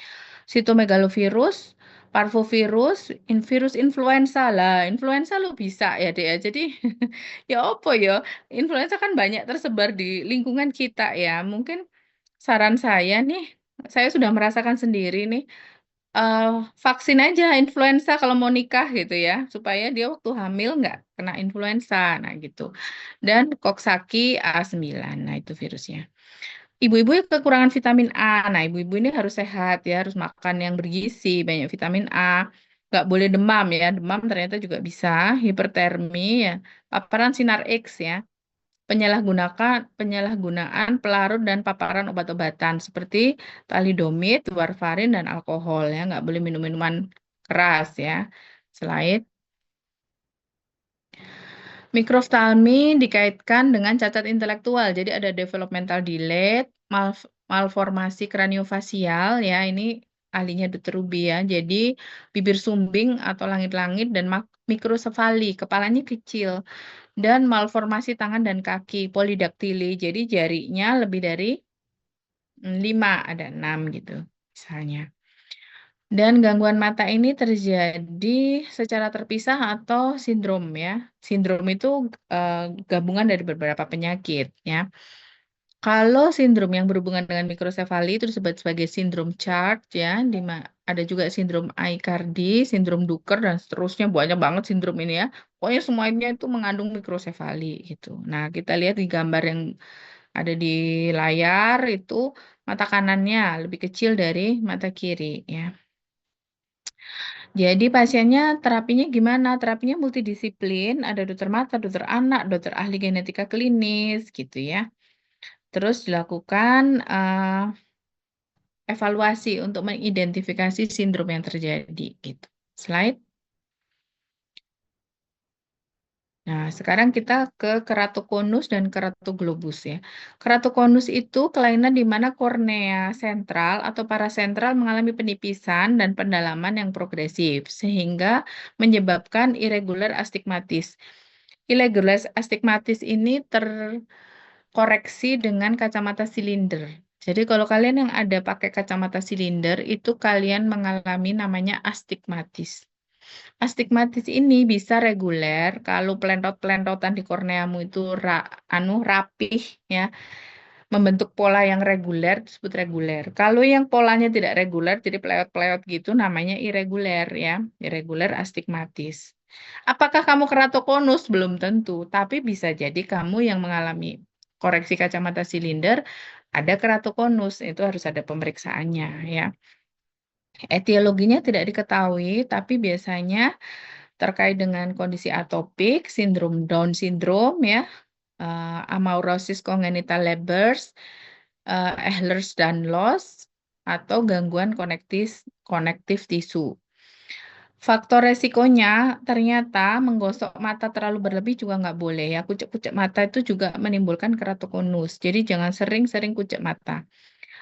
Sitomegalovirus, parvovirus, virus influenza lah. Influenza lo bisa ya deh ya. Jadi ya apa ya, influenza kan banyak tersebar di lingkungan kita ya. Mungkin saran saya nih, saya sudah merasakan sendiri nih, eh, vaksin aja influenza kalau mau nikah gitu ya, supaya dia waktu hamil nggak kena influenza, nah gitu. Dan Coxsackie A9, nah itu virusnya. Ibu-ibu yang kekurangan vitamin A, nah ibu-ibu ini harus sehat ya, harus makan yang bergizi, banyak vitamin A, nggak boleh demam ya, demam ternyata juga bisa, hipertermi ya, paparan sinar X ya, penyalahgunaan pelarut dan paparan obat-obatan seperti thalidomid, warfarin, dan alkohol ya. Nggak boleh minum minuman keras ya. Selain mikroftalmi dikaitkan dengan cacat intelektual. Jadi ada developmental delay, malformasi kraniofasial ya. Ini ahlinya Dr. Ruby ya. Jadi bibir sumbing atau langit-langit dan mikrosefali, kepalanya kecil. Dan malformasi tangan dan kaki, polidaktili. Jadi jarinya lebih dari 5, ada 6 gitu misalnya. Dan gangguan mata ini terjadi secara terpisah atau sindrom ya. Sindrom itu gabungan dari beberapa penyakit ya. Kalau sindrom yang berhubungan dengan mikrosefali itu disebut sebagai sindrom CHART ya, ada juga sindrom Aicardi, sindrom Duker dan seterusnya banyak banget sindrom ini ya. Pokoknya semuanya itu mengandung mikrosefali gitu. Nah, kita lihat di gambar yang ada di layar itu mata kanannya lebih kecil dari mata kiri ya. Jadi pasiennya terapinya gimana? Terapinya multidisiplin, ada dokter mata, dokter anak, dokter ahli genetika klinis gitu ya. Terus dilakukan evaluasi untuk mengidentifikasi sindrom yang terjadi gitu. Slide. Nah, sekarang kita ke keratokonus dan keratoglobus ya. Keratokonus itu kelainan di mana kornea sentral atau parasentral mengalami penipisan dan pendalaman yang progresif sehingga menyebabkan irregular astigmatis. Irregular astigmatis ini terkoreksi dengan kacamata silinder. Jadi kalau kalian yang ada pakai kacamata silinder itu kalian mengalami namanya astigmatis. Astigmatis ini bisa reguler kalau pelentot-pelentotan di korneamu itu rapih ya, membentuk pola yang reguler disebut reguler. Kalau yang polanya tidak reguler jadi pelewet-pelewet gitu namanya irreguler ya, irreguler astigmatis. Apakah kamu keratokonus? Belum tentu, tapi bisa jadi kamu yang mengalami koreksi kacamata silinder ada keratokonus, itu harus ada pemeriksaannya ya. Etiologinya tidak diketahui, tapi biasanya terkait dengan kondisi atopik, sindrom Down syndrome ya, amaurosis congenital Leber's, Ehlers-Danlos, atau gangguan konektif tisu. Faktor resikonya ternyata menggosok mata terlalu berlebih juga nggak boleh ya. Kucek-kucek mata itu juga menimbulkan keratokonus. Jadi jangan sering-sering kucek mata.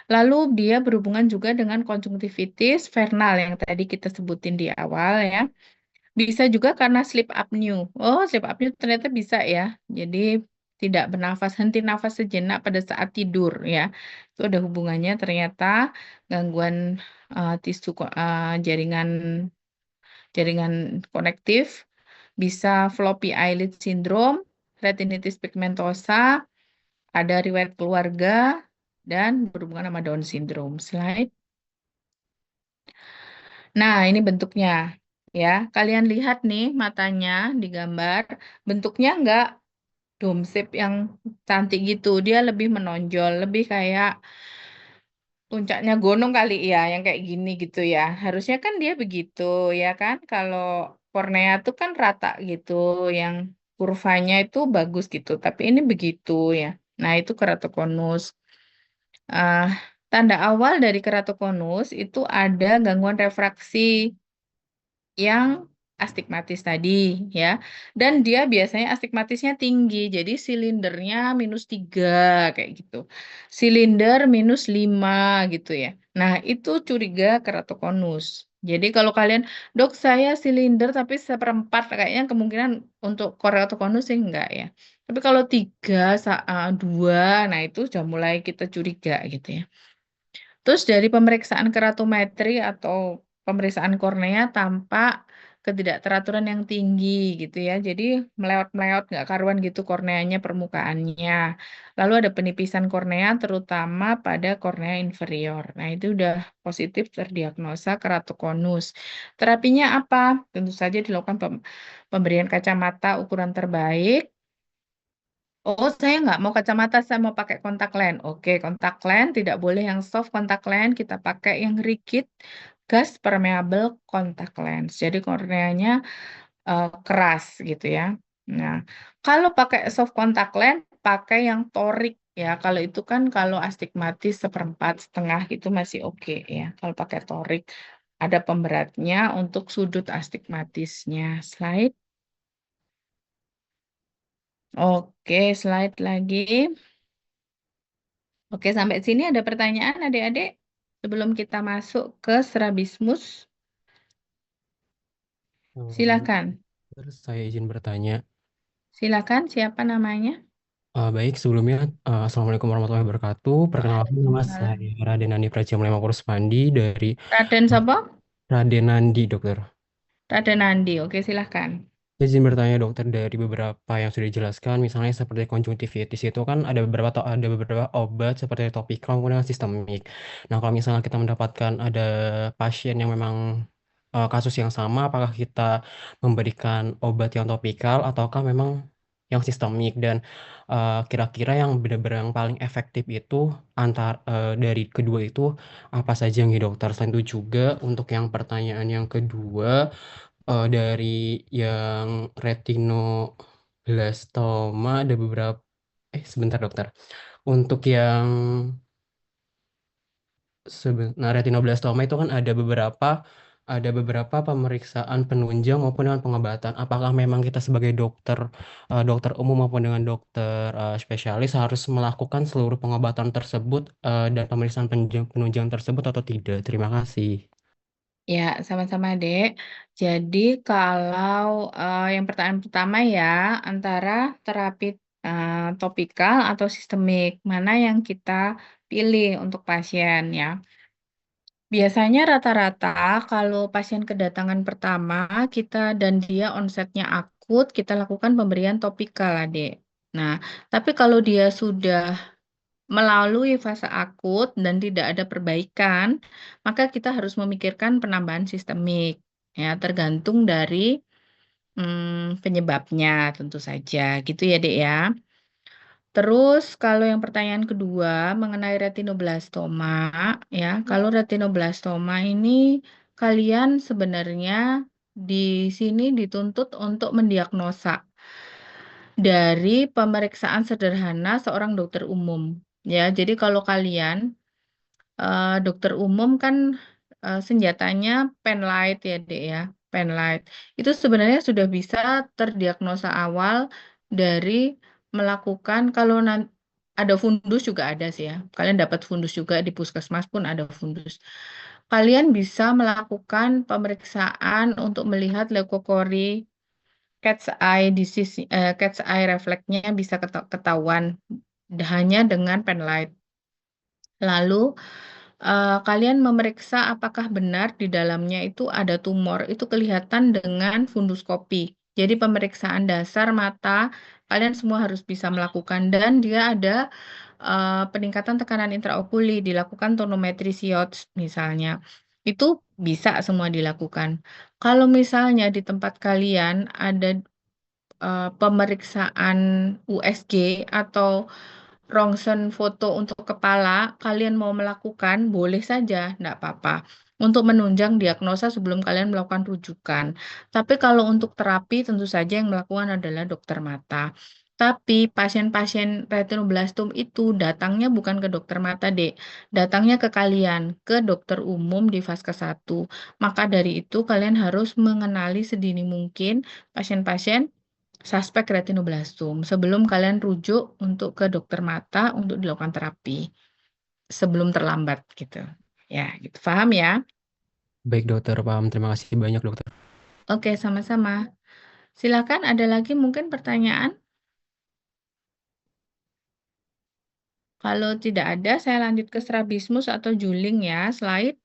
Lalu dia berhubungan juga dengan konjungtivitis vernal yang tadi kita sebutin di awal ya. Bisa juga karena sleep apnea. Oh, sleep apnea ternyata bisa ya. Jadi tidak bernafas, henti nafas sejenak pada saat tidur ya. Itu ada hubungannya ternyata gangguan jaringan jaringan konektif, bisa floppy eyelid syndrome, retinitis pigmentosa, ada riwayat keluarga, dan berhubungan sama Down syndrome. Slide. Nah, ini bentuknya ya. Kalian lihat nih matanya di gambar, bentuknya nggak dome shape yang cantik gitu. Dia lebih menonjol, lebih kayak puncaknya gunung kali ya, yang kayak gini gitu ya. Harusnya kan dia begitu ya kan. Kalau kornea tuh kan rata gitu, yang kurvanya itu bagus gitu. Tapi ini begitu ya. Nah, itu keratokonus. Ah, tanda awal dari keratokonus itu ada gangguan refraksi yang astigmatis tadi ya. Dan dia biasanya astigmatisnya tinggi, jadi silindernya -3 kayak gitu. Silinder -5 gitu ya. Nah, itu curiga keratokonus. Jadi kalau kalian, dok saya silinder tapi seperempat, kayaknya kemungkinan untuk keratokonus sih enggak ya. Tapi kalau 2, nah itu sudah mulai kita curiga gitu ya. Terus dari pemeriksaan keratometri atau pemeriksaan kornea tampak ketidakteraturan yang tinggi gitu ya. Jadi melewat-melewat nggak karuan gitu korneanya permukaannya. Lalu ada penipisan kornea terutama pada kornea inferior. Nah, itu udah positif terdiagnosa keratokonus. Terapinya apa? Tentu saja dilakukan pemberian kacamata ukuran terbaik. Oh, saya nggak mau kacamata, saya mau pakai kontak lens. Oke, kontak lens tidak boleh yang soft kontak lens, kita pakai yang rigid gas permeable kontak lens. Jadi korneanya keras gitu ya. Nah, kalau pakai soft kontak lens, pakai yang torik ya. Kalau itu kan kalau astigmatis seperempat setengah itu masih oke ya. Kalau pakai torik ada pemberatnya untuk sudut astigmatisnya. Slide. Oke, slide lagi. Oke, sampai sini ada pertanyaan adik-adik sebelum kita masuk ke strabismus. Silakan. Terus saya izin bertanya. Silakan, siapa namanya? Baik, sebelumnya Assalamualaikum warahmatullahi wabarakatuh. Perkenalkan nama Waalaikumsalam. saya Raden Andi Praciamulema Pandi dari Raden Sopo? Raden Andi, dokter. Raden Andi. Oke, silakan. Saya izin bertanya dokter dari beberapa yang sudah dijelaskan, misalnya seperti konjungtivitis itu kan ada beberapa obat seperti topikal maupun yang sistemik. Nah, kalau misalnya kita mendapatkan ada pasien yang memang kasus yang sama, apakah kita memberikan obat yang topikal ataukah memang yang sistemik dan kira-kira yang benar-benar yang paling efektif itu dari kedua itu apa saja nih dokter? Selain itu juga untuk yang pertanyaan yang kedua dari yang retinoblastoma ada beberapa sebentar dokter. Untuk yang nah retinoblastoma itu kan ada beberapa pemeriksaan penunjang maupun dengan pengobatan. Apakah memang kita sebagai dokter dokter umum maupun dengan dokter spesialis harus melakukan seluruh pengobatan tersebut dan pemeriksaan penunjang tersebut atau tidak? Terima kasih. Ya, sama-sama, Dek. Jadi kalau yang pertanyaan pertama ya, antara terapi topikal atau sistemik, mana yang kita pilih untuk pasien ya. Biasanya rata-rata kalau pasien kedatangan pertama kita dan dia onsetnya akut, kita lakukan pemberian topikal, Adik. Nah, tapi kalau dia sudah melalui fase akut dan tidak ada perbaikan, maka kita harus memikirkan penambahan sistemik. Ya, tergantung dari penyebabnya tentu saja. Gitu ya, Dek ya. Terus kalau yang pertanyaan kedua mengenai retinoblastoma, ya, kalau retinoblastoma ini kalian sebenarnya di sini dituntut untuk mendiagnosa dari pemeriksaan sederhana seorang dokter umum. Ya, jadi kalau kalian dokter umum kan senjatanya penlight ya, Dek ya, penlight. Itu sebenarnya sudah bisa terdiagnosa awal dari melakukan kalau ada fundus juga ada sih ya. Kalian dapat fundus juga di puskesmas pun ada fundus. Kalian bisa melakukan pemeriksaan untuk melihat leukokori cat's eye refleksnya bisa ketahuan hanya dengan pen light. Lalu kalian memeriksa apakah benar di dalamnya itu ada tumor, itu kelihatan dengan funduskopi. Jadi pemeriksaan dasar mata kalian semua harus bisa melakukan dan dia ada peningkatan tekanan intraokuli, dilakukan tonometri SIOTS misalnya. Itu bisa semua dilakukan. Kalau misalnya di tempat kalian ada pemeriksaan USG atau rongsen foto untuk kepala, kalian mau melakukan, boleh saja, enggak apa-apa. Untuk menunjang diagnosa sebelum kalian melakukan rujukan. Tapi kalau untuk terapi, tentu saja yang melakukan adalah dokter mata. Tapi pasien-pasien retinoblastom itu datangnya bukan ke dokter mata, Dek. Datangnya ke kalian, ke dokter umum di Vaskes 1. Maka dari itu, kalian harus mengenali sedini mungkin pasien-pasien suspek retinoblastom sebelum kalian rujuk untuk ke dokter mata untuk dilakukan terapi sebelum terlambat gitu. Ya, gitu. Paham ya? Baik dokter, paham. Terima kasih banyak dokter. Oke, sama-sama. Silakan ada lagi mungkin pertanyaan? Kalau tidak ada, saya lanjut ke strabismus atau juling ya, slide.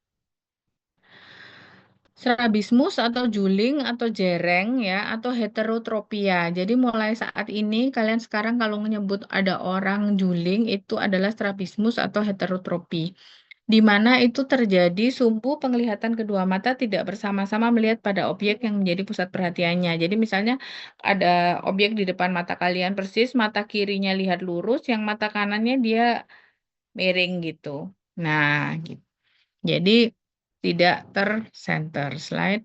Strabismus atau juling atau jereng ya atau heterotropia. Jadi mulai saat ini kalian sekarang kalau menyebut ada orang juling itu adalah strabismus atau heterotropi. Di mana itu terjadi sumbu penglihatan kedua mata tidak bersama-sama melihat pada objek yang menjadi pusat perhatiannya. Jadi misalnya ada objek di depan mata kalian persis, mata kirinya lihat lurus, yang mata kanannya dia miring gitu. Nah, gitu. Jadi tidak tersenter. Slide.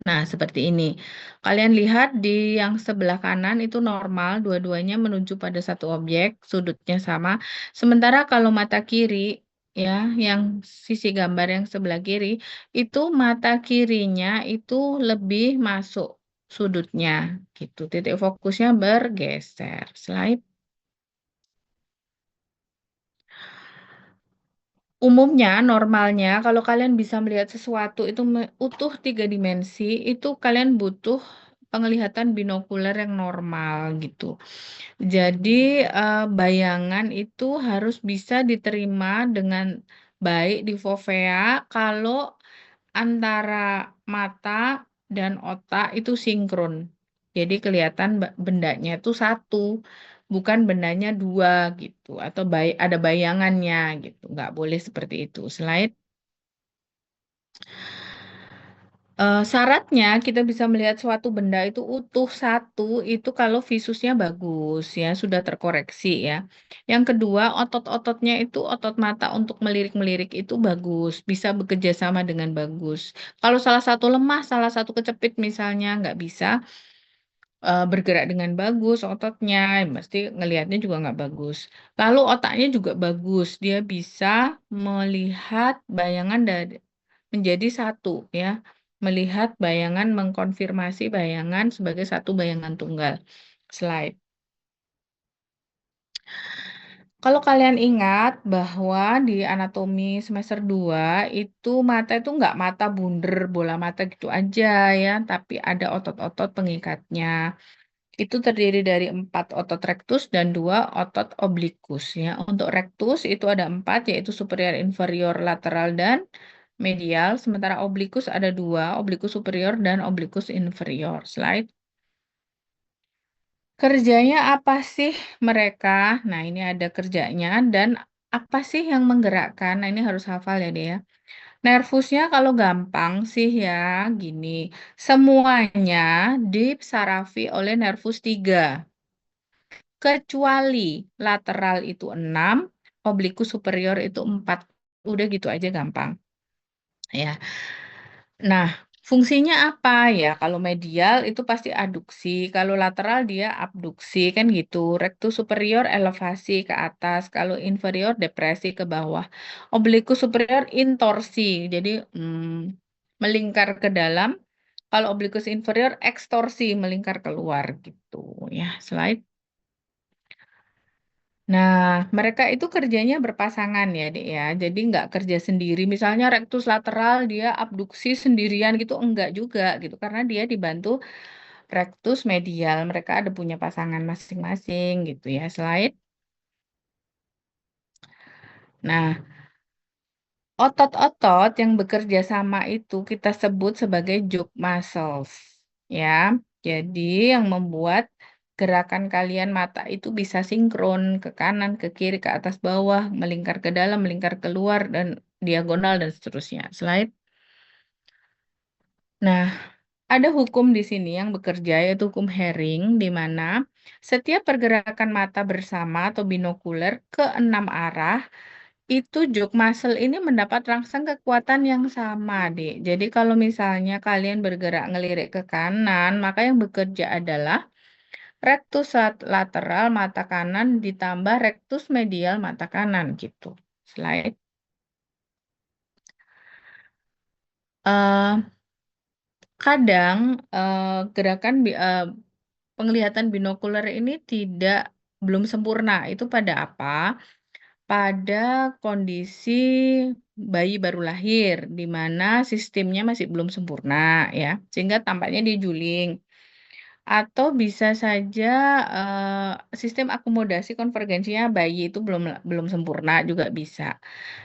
Nah, seperti ini. Kalian lihat di yang sebelah kanan itu normal, dua-duanya menuju pada satu objek, sudutnya sama. Sementara kalau mata kiri, ya, yang sisi gambar yang sebelah kiri, itu mata kirinya itu lebih masuk sudutnya, gitu. Titik fokusnya bergeser. Slide. Umumnya, normalnya, kalau kalian bisa melihat sesuatu itu utuh 3 dimensi, itu kalian butuh penglihatan binokuler yang normal gitu. Jadi bayangan itu harus bisa diterima dengan baik di fovea kalau antara mata dan otak itu sinkron. Jadi kelihatan bendanya itu satu, bukan bendanya dua gitu. Atau ada bayangannya gitu. Nggak boleh seperti itu. Slide. Syaratnya kita bisa melihat suatu benda itu utuh satu itu kalau visusnya bagus ya sudah terkoreksi ya. Yang kedua otot-ototnya itu otot mata untuk melirik-melirik itu bagus bisa bekerja sama dengan bagus. Kalau salah satu lemah salah satu kecepit misalnya nggak bisa bergerak dengan bagus ototnya mesti ngelihatnya juga nggak bagus. Lalu otaknya juga bagus dia bisa melihat bayangan dari menjadi satu ya. Melihat bayangan, mengkonfirmasi bayangan sebagai satu bayangan tunggal. Slide. Kalau kalian ingat bahwa di anatomi semester 2 itu mata itu nggak mata bunder, bola mata gitu aja ya, tapi ada otot-otot pengikatnya. Itu terdiri dari 4 otot rectus dan 2 otot oblikus ya. Untuk rectus itu ada 4 yaitu superior, inferior, lateral dan medial. Sementara oblikus ada 2, oblikus superior dan oblikus inferior. Slide. Kerjanya apa sih mereka? Nah, ini ada kerjanya dan apa sih yang menggerakkan? Nah, ini harus hafal ya, dia. Nervusnya kalau gampang sih ya, gini. Semuanya disarafi oleh nervus 3. Kecuali lateral itu 6, oblikus superior itu 4. Udah gitu aja gampang. Ya. Nah, fungsinya apa ya? Kalau medial itu pasti aduksi, kalau lateral dia abduksi kan gitu. Rectus superior elevasi ke atas, kalau inferior depresi ke bawah. Oblikus superior intorsi, jadi melingkar ke dalam. Kalau oblikus inferior ekstorsi melingkar keluar gitu ya. Slide. Nah, mereka itu kerjanya berpasangan ya, Dek ya. Jadi nggak kerja sendiri. Misalnya rectus lateral dia abduksi sendirian gitu, enggak juga gitu. Karena dia dibantu rectus medial. Mereka ada punya pasangan masing-masing gitu ya. Slide. Nah, otot-otot yang bekerja sama itu kita sebut sebagai joint muscles, ya. Jadi yang membuat gerakan kalian mata itu bisa sinkron ke kanan, ke kiri, ke atas, bawah, melingkar ke dalam, melingkar keluar, dan diagonal dan seterusnya. Slide. Nah, ada hukum di sini yang bekerja yaitu hukum Herring, di mana setiap pergerakan mata bersama atau binokuler ke enam arah itu jok muscle ini mendapat rangsang kekuatan yang sama, Dek. Jadi kalau misalnya kalian bergerak ngelirik ke kanan, maka yang bekerja adalah rectus lateral mata kanan ditambah rectus medial mata kanan gitu. Slide. Eh, kadang gerakan penglihatan binokuler ini belum sempurna. Itu pada apa? Pada kondisi bayi baru lahir, di mana sistemnya masih belum sempurna, ya, sehingga tampaknya dia juling. Atau bisa saja sistem akomodasi konvergensinya bayi itu belum sempurna juga bisa.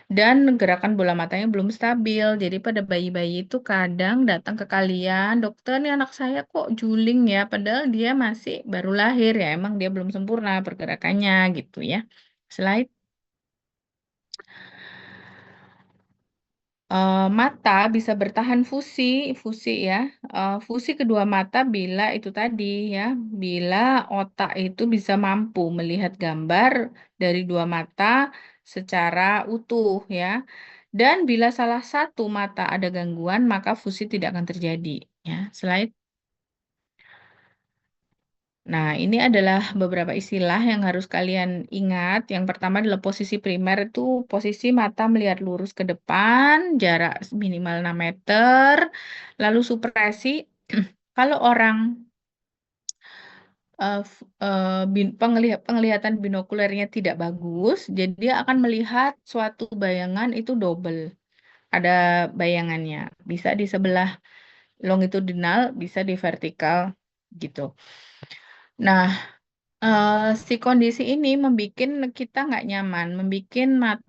Dan gerakan bola matanya belum stabil. Jadi pada bayi-bayi itu kadang datang ke kalian, dokter nih anak saya kok juling ya, padahal dia masih baru lahir ya, emang dia belum sempurna pergerakannya gitu ya. Slide. Mata bisa bertahan fusi ya. Fusi kedua mata bila itu tadi ya, bila otak itu bisa mampu melihat gambar dari dua mata secara utuh ya. Dan bila salah satu mata ada gangguan, maka fusi tidak akan terjadi ya. Slide. Nah, ini adalah beberapa istilah yang harus kalian ingat. Yang pertama adalah posisi primer itu posisi mata melihat lurus ke depan, jarak minimal 6 meter. Lalu supresi, kalau orang penglihatan binokulernya tidak bagus, jadi dia akan melihat suatu bayangan itu double. Ada bayangannya, bisa di sebelah longitudinal, bisa di vertikal gitu. Nah, si kondisi ini membuat kita nggak nyaman, membuat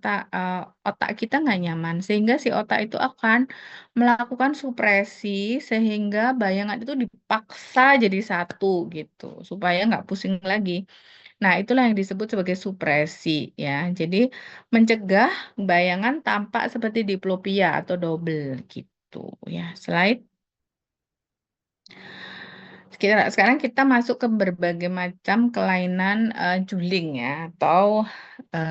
otak kita nggak nyaman, sehingga si otak itu akan melakukan supresi sehingga bayangan itu dipaksa jadi satu gitu, supaya nggak pusing lagi. Nah, itulah yang disebut sebagai supresi ya. Jadi mencegah bayangan tampak seperti diplopia atau double gitu ya. Slide. Sekarang kita masuk ke berbagai macam kelainan juling ya atau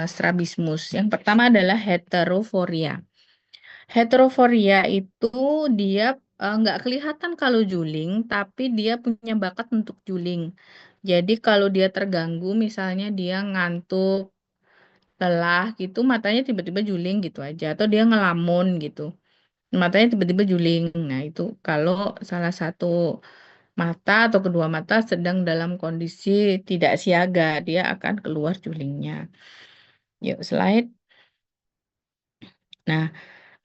strabismus. Yang pertama adalah heteroforia. Heteroforia itu dia nggak kelihatan kalau juling, tapi dia punya bakat untuk juling. Jadi kalau dia terganggu, misalnya dia ngantuk, lelah gitu, matanya tiba-tiba juling gitu aja, atau dia ngelamun gitu, matanya tiba-tiba juling. Nah, itu kalau salah satu mata atau kedua mata sedang dalam kondisi tidak siaga, dia akan keluar julingnya. Yuk, slide. Nah,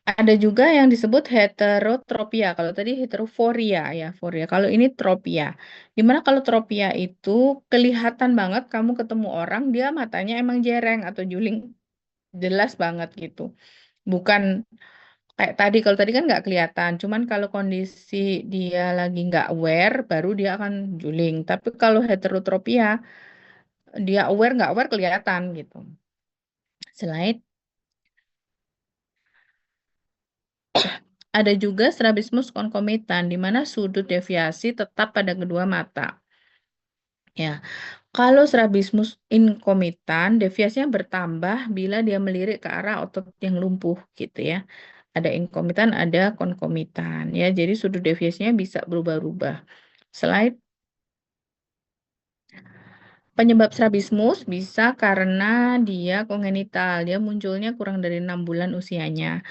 ada juga yang disebut heterotropia. Kalau tadi heteroforia ya, foria. Kalau ini tropia. Dimana kalau tropia itu kelihatan banget kamu ketemu orang, dia matanya emang jereng atau juling jelas banget gitu. Bukan kayak tadi, kalau tadi kan nggak kelihatan. Cuman kalau kondisi dia lagi nggak aware, baru dia akan juling. Tapi kalau heterotropia, dia aware nggak aware kelihatan gitu. Slide. Ada juga strabismus konkomitan, di mana sudut deviasi tetap pada kedua mata. Ya, kalau strabismus inkomitan, deviasinya bertambah bila dia melirik ke arah otot yang lumpuh gitu ya. Ada inkomitan, ada konkomitan ya. Jadi sudut deviasinya bisa berubah-ubah. Slide. Penyebab strabismus bisa karena dia kongenital, dia munculnya kurang dari 6 bulan usianya.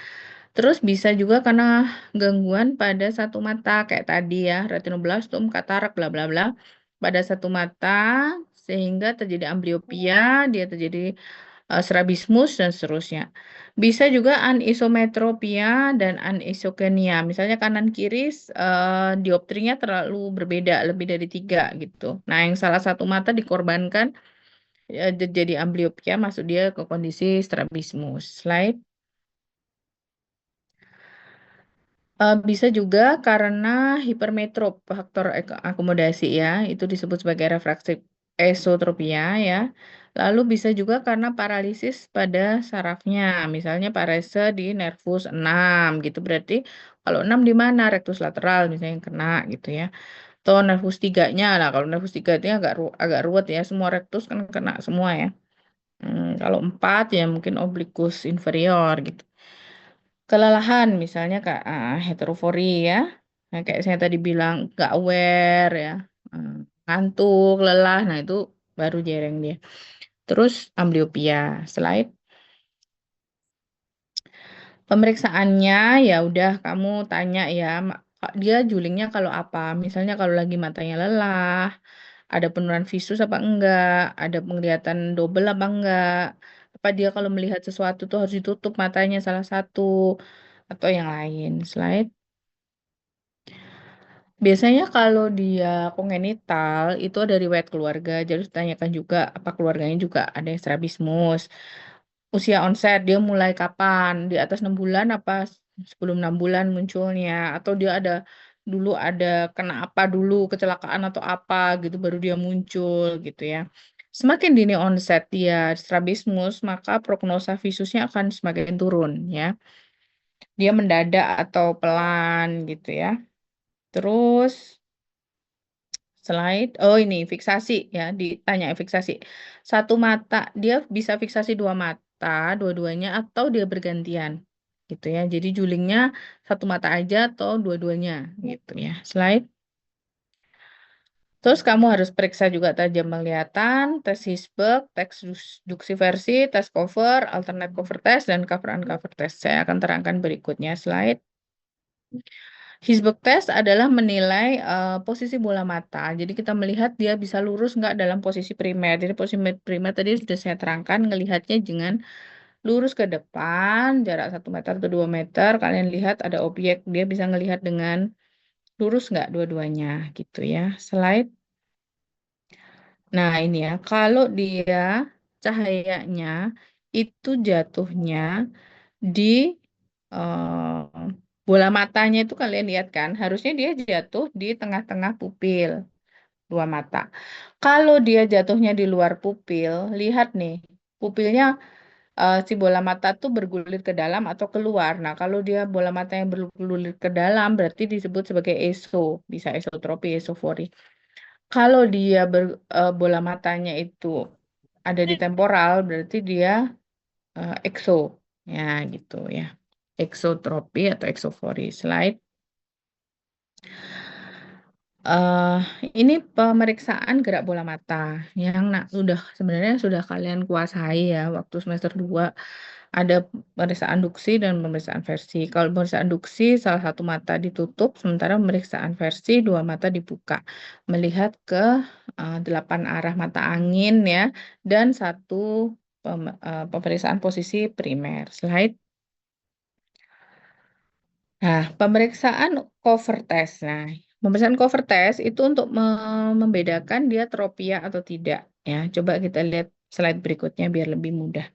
Terus bisa juga karena gangguan pada satu mata kayak tadi ya, retinoblastom, katarak, bla bla bla. pada satu mata sehingga terjadi amblyopia, dia terjadi strabismus dan seterusnya. Bisa juga anisometropia dan anisogenia. Misalnya kanan kiri dioptrinya terlalu berbeda, lebih dari 3 gitu. Nah, yang salah satu mata dikorbankan jadi amblyopia, masuk dia ke kondisi strabismus. Slide. Bisa juga karena hipermetrop, faktor akomodasi ya, itu disebut sebagai refraksif esotropia ya. Lalu bisa juga karena paralisis pada sarafnya, misalnya parese di nervus 6 gitu. Berarti kalau 6 di mana? Rectus lateral misalnya yang kena gitu ya. Atau nervus 3-nya. Nah, kalau nervus 3 itu agak ruwet ya, semua rectus kan kena semua ya. Kalau 4 ya mungkin oblikus inferior gitu. Kelelahan misalnya kak heterofori ya. Nah, kayak saya tadi bilang nggak aware ya. Hmm, ngantuk, lelah, nah itu baru jereng dia. Terus amblyopia. Slide. Pemeriksaannya ya udah kamu tanya ya, dia julingnya kalau apa? Misalnya kalau lagi matanya lelah, ada penurunan visus apa enggak, ada penglihatan double apa enggak, apa dia kalau melihat sesuatu tuh harus ditutup matanya salah satu atau yang lain. Slide. Biasanya kalau dia kongenital itu ada riwayat keluarga, jadi harus ditanyakan juga apa keluarganya juga ada yang strabismus. Usia onset dia mulai kapan? Di atas 6 bulan apa sebelum 6 bulan munculnya? Atau dia dulu ada kena apa dulu, kecelakaan atau apa gitu baru dia muncul gitu ya. Semakin dini onset dia strabismus, maka prognosa visusnya akan semakin turun ya. Dia mendadak atau pelan gitu ya. Terus slide. Oh ini fiksasi ya, ditanya fiksasi. Satu mata, dia bisa fiksasi 2 mata, dua-duanya atau dia bergantian. Gitu ya. Jadi julingnya satu mata aja atau dua-duanya gitu ya. Slide. Terus kamu harus periksa juga tajam penglihatan, tes Hisberg, tes duksiversi, tes cover, alternate cover test, dan cover uncover test. Saya akan terangkan berikutnya. Slide. Hisberg test adalah menilai posisi bola mata. Jadi kita melihat dia bisa lurus nggak dalam posisi primer. Jadi posisi primer tadi sudah saya terangkan, ngelihatnya dengan lurus ke depan, jarak 1 meter atau 2 meter. Kalian lihat ada objek, dia bisa ngelihat dengan lurus nggak dua-duanya gitu ya. Slide. Nah ini ya, kalau dia cahayanya itu jatuhnya di bola matanya itu kalian lihat kan, harusnya dia jatuh di tengah-tengah pupil 2 mata. Kalau dia jatuhnya di luar pupil, lihat nih, pupilnya si bola mata tuh bergulir ke dalam atau keluar. Nah, kalau dia bola mata yang bergulir ke dalam berarti disebut sebagai eso, bisa esotropi, esofori. Kalau dia bola matanya itu ada di temporal berarti dia exo. Ya, gitu ya. Eksotropi atau eksofori. Slide. eh ini pemeriksaan gerak bola mata yang sebenarnya sudah kalian kuasai ya waktu semester 2 ada pemeriksaan duksi dan pemeriksaan versi. Kalau pemeriksaan duksi salah satu mata ditutup sementara pemeriksaan versi 2 mata dibuka melihat ke 8 arah mata angin ya dan satu pemeriksaan posisi primer. Slide. Nah, pemeriksaan cover test. Nah, pemeriksaan cover test itu untuk membedakan dia tropia atau tidak. Ya, coba kita lihat slide berikutnya biar lebih mudah.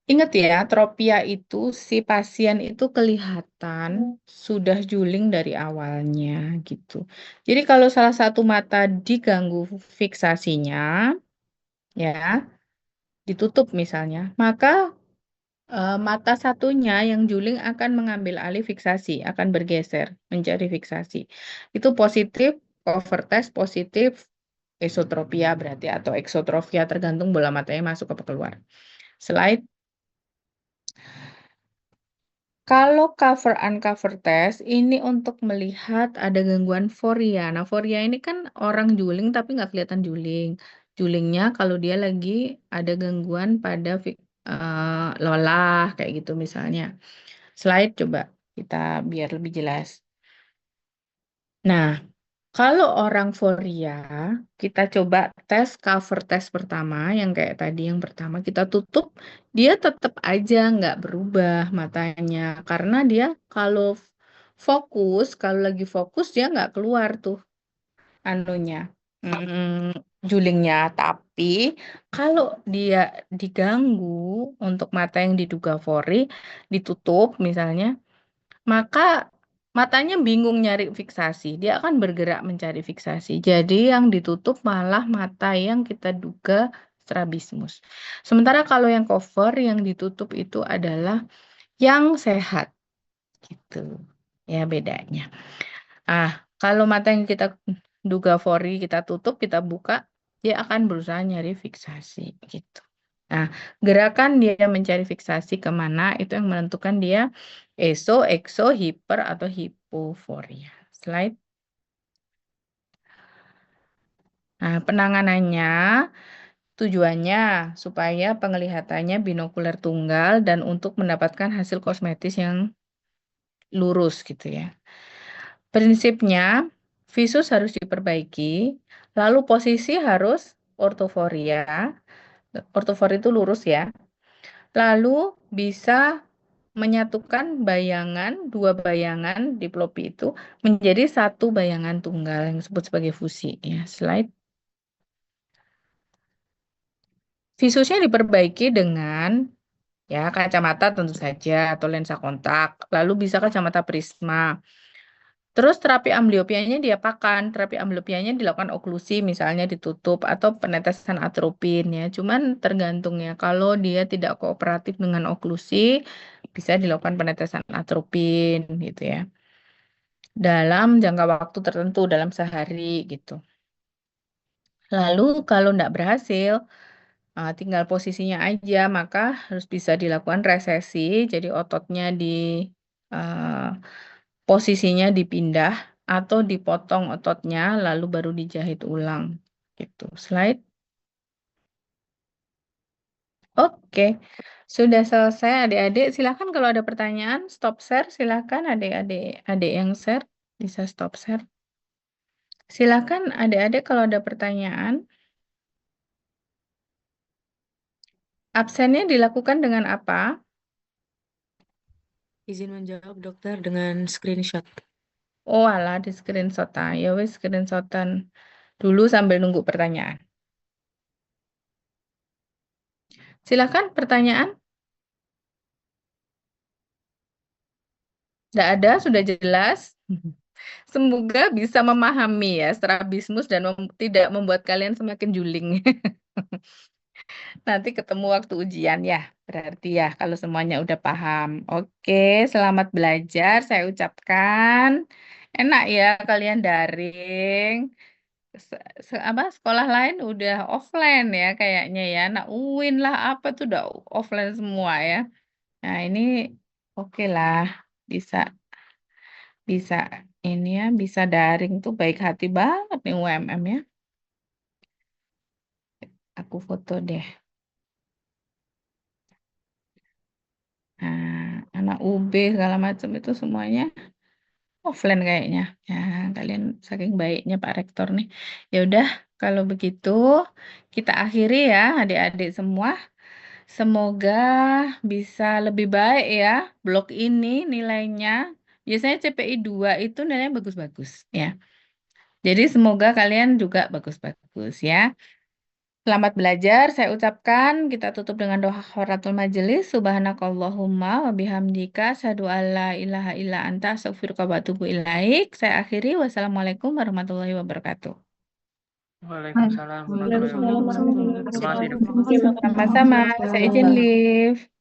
Ingat ya, tropia itu si pasien itu kelihatan sudah juling dari awalnya gitu. Jadi kalau salah satu mata diganggu fiksasinya, ya, ditutup misalnya, maka mata satunya yang juling akan mengambil alih fiksasi, akan bergeser mencari fiksasi. Itu positif, cover test positif, esotropia berarti atau eksotrofia tergantung bola matanya masuk atau keluar. Slide. Kalau cover uncover test ini untuk melihat ada gangguan foria. Nah, foria ini kan orang juling tapi nggak kelihatan juling. Julingnya kalau dia lagi ada gangguan pada lolah kayak gitu misalnya. Slide coba kita biar lebih jelas. Nah, Kalau orang Foria, kita coba tes cover test pertama, yang kayak tadi yang pertama kita tutup, dia tetap aja nggak berubah matanya. Karena dia kalau fokus, kalau lagi fokus dia nggak keluar tuh anunya, julingnya. Tapi kalau dia diganggu untuk mata yang diduga Fori, ditutup misalnya, maka matanya bingung nyari fiksasi. Dia akan bergerak mencari fiksasi. Jadi yang ditutup malah mata yang kita duga strabismus. Sementara kalau yang cover, yang ditutup itu adalah yang sehat. Gitu. Ya bedanya. Kalau mata yang kita duga fori, kita tutup, kita buka, dia akan berusaha nyari fiksasi. Gitu. Nah, gerakan dia mencari fiksasi kemana itu yang menentukan dia ekso, hiper, atau hipoforia. Slide. Nah, penanganannya tujuannya supaya penglihatannya binokuler tunggal dan untuk mendapatkan hasil kosmetis yang lurus gitu ya. Prinsipnya, visus harus diperbaiki, lalu posisi harus ortoforia. Ortoforia itu lurus ya. Lalu bisa menyatukan bayangan, dua bayangan diplopi itu menjadi satu bayangan tunggal yang disebut sebagai fusi. Ya, slide. Visusnya diperbaiki dengan ya kacamata tentu saja atau lensa kontak, lalu bisa kacamata prisma. Terus terapi ambliopianya diapakan? Terapi ambliopianya dilakukan oklusi, misalnya ditutup atau penetesan atropin ya. Cuman tergantung ya. Kalau dia tidak kooperatif dengan oklusi, bisa dilakukan penetesan atropin gitu ya. Dalam jangka waktu tertentu, dalam sehari gitu. Lalu kalau tidak berhasil, tinggal posisinya aja, maka harus bisa dilakukan resesi. Jadi ototnya di eh, posisinya dipindah atau dipotong ototnya lalu baru dijahit ulang gitu. Slide. Oke. Sudah selesai adik-adik. Silakan kalau ada pertanyaan stop share, silakan adik-adik yang share bisa stop share. Silakan adik-adik kalau ada pertanyaan. Absennya dilakukan dengan apa? Izin menjawab dokter dengan screenshot. Oh, alah di screenshotan. Ya wis screenshotan dulu sambil nunggu pertanyaan. Silakan pertanyaan. Tidak ada, sudah jelas. Semoga bisa memahami ya strabismus dan tidak membuat kalian semakin juling. Nanti ketemu waktu ujian ya, berarti ya kalau semuanya udah paham. Oke, selamat belajar saya ucapkan. Enak ya kalian daring. Apa sekolah lain udah offline ya kayaknya ya. Nah, UIN lah apa tuh udah offline semua ya. Nah, ini oke lah bisa bisa ini ya bisa daring tuh baik hati banget nih UMM ya. Aku foto deh. Nah, anak UB segala macam itu semuanya offline kayaknya. Ya, kalian saking baiknya Pak Rektor nih. Ya udah, kalau begitu kita akhiri ya adik-adik semua. Semoga bisa lebih baik ya blok ini nilainya. Biasanya CPI 2 itu nilainya bagus-bagus ya. Jadi semoga kalian juga bagus-bagus ya. Selamat belajar, saya ucapkan. Kita tutup dengan doa kafaratul majelis. Subhanakallahumma wa bihamdika asyhadu alla ilaha illa anta astaghfiruka wa atubu ilaik. Saya akhiri. Wassalamualaikum warahmatullahi wabarakatuh. Waalaikumsalam warahmatullahi Waalaikumsalam wabarakatuh. warahmatullahi Terima kasih, wabarakatuh. Dok. Terima kasih, Dokter. Sama-sama. Saya izin live.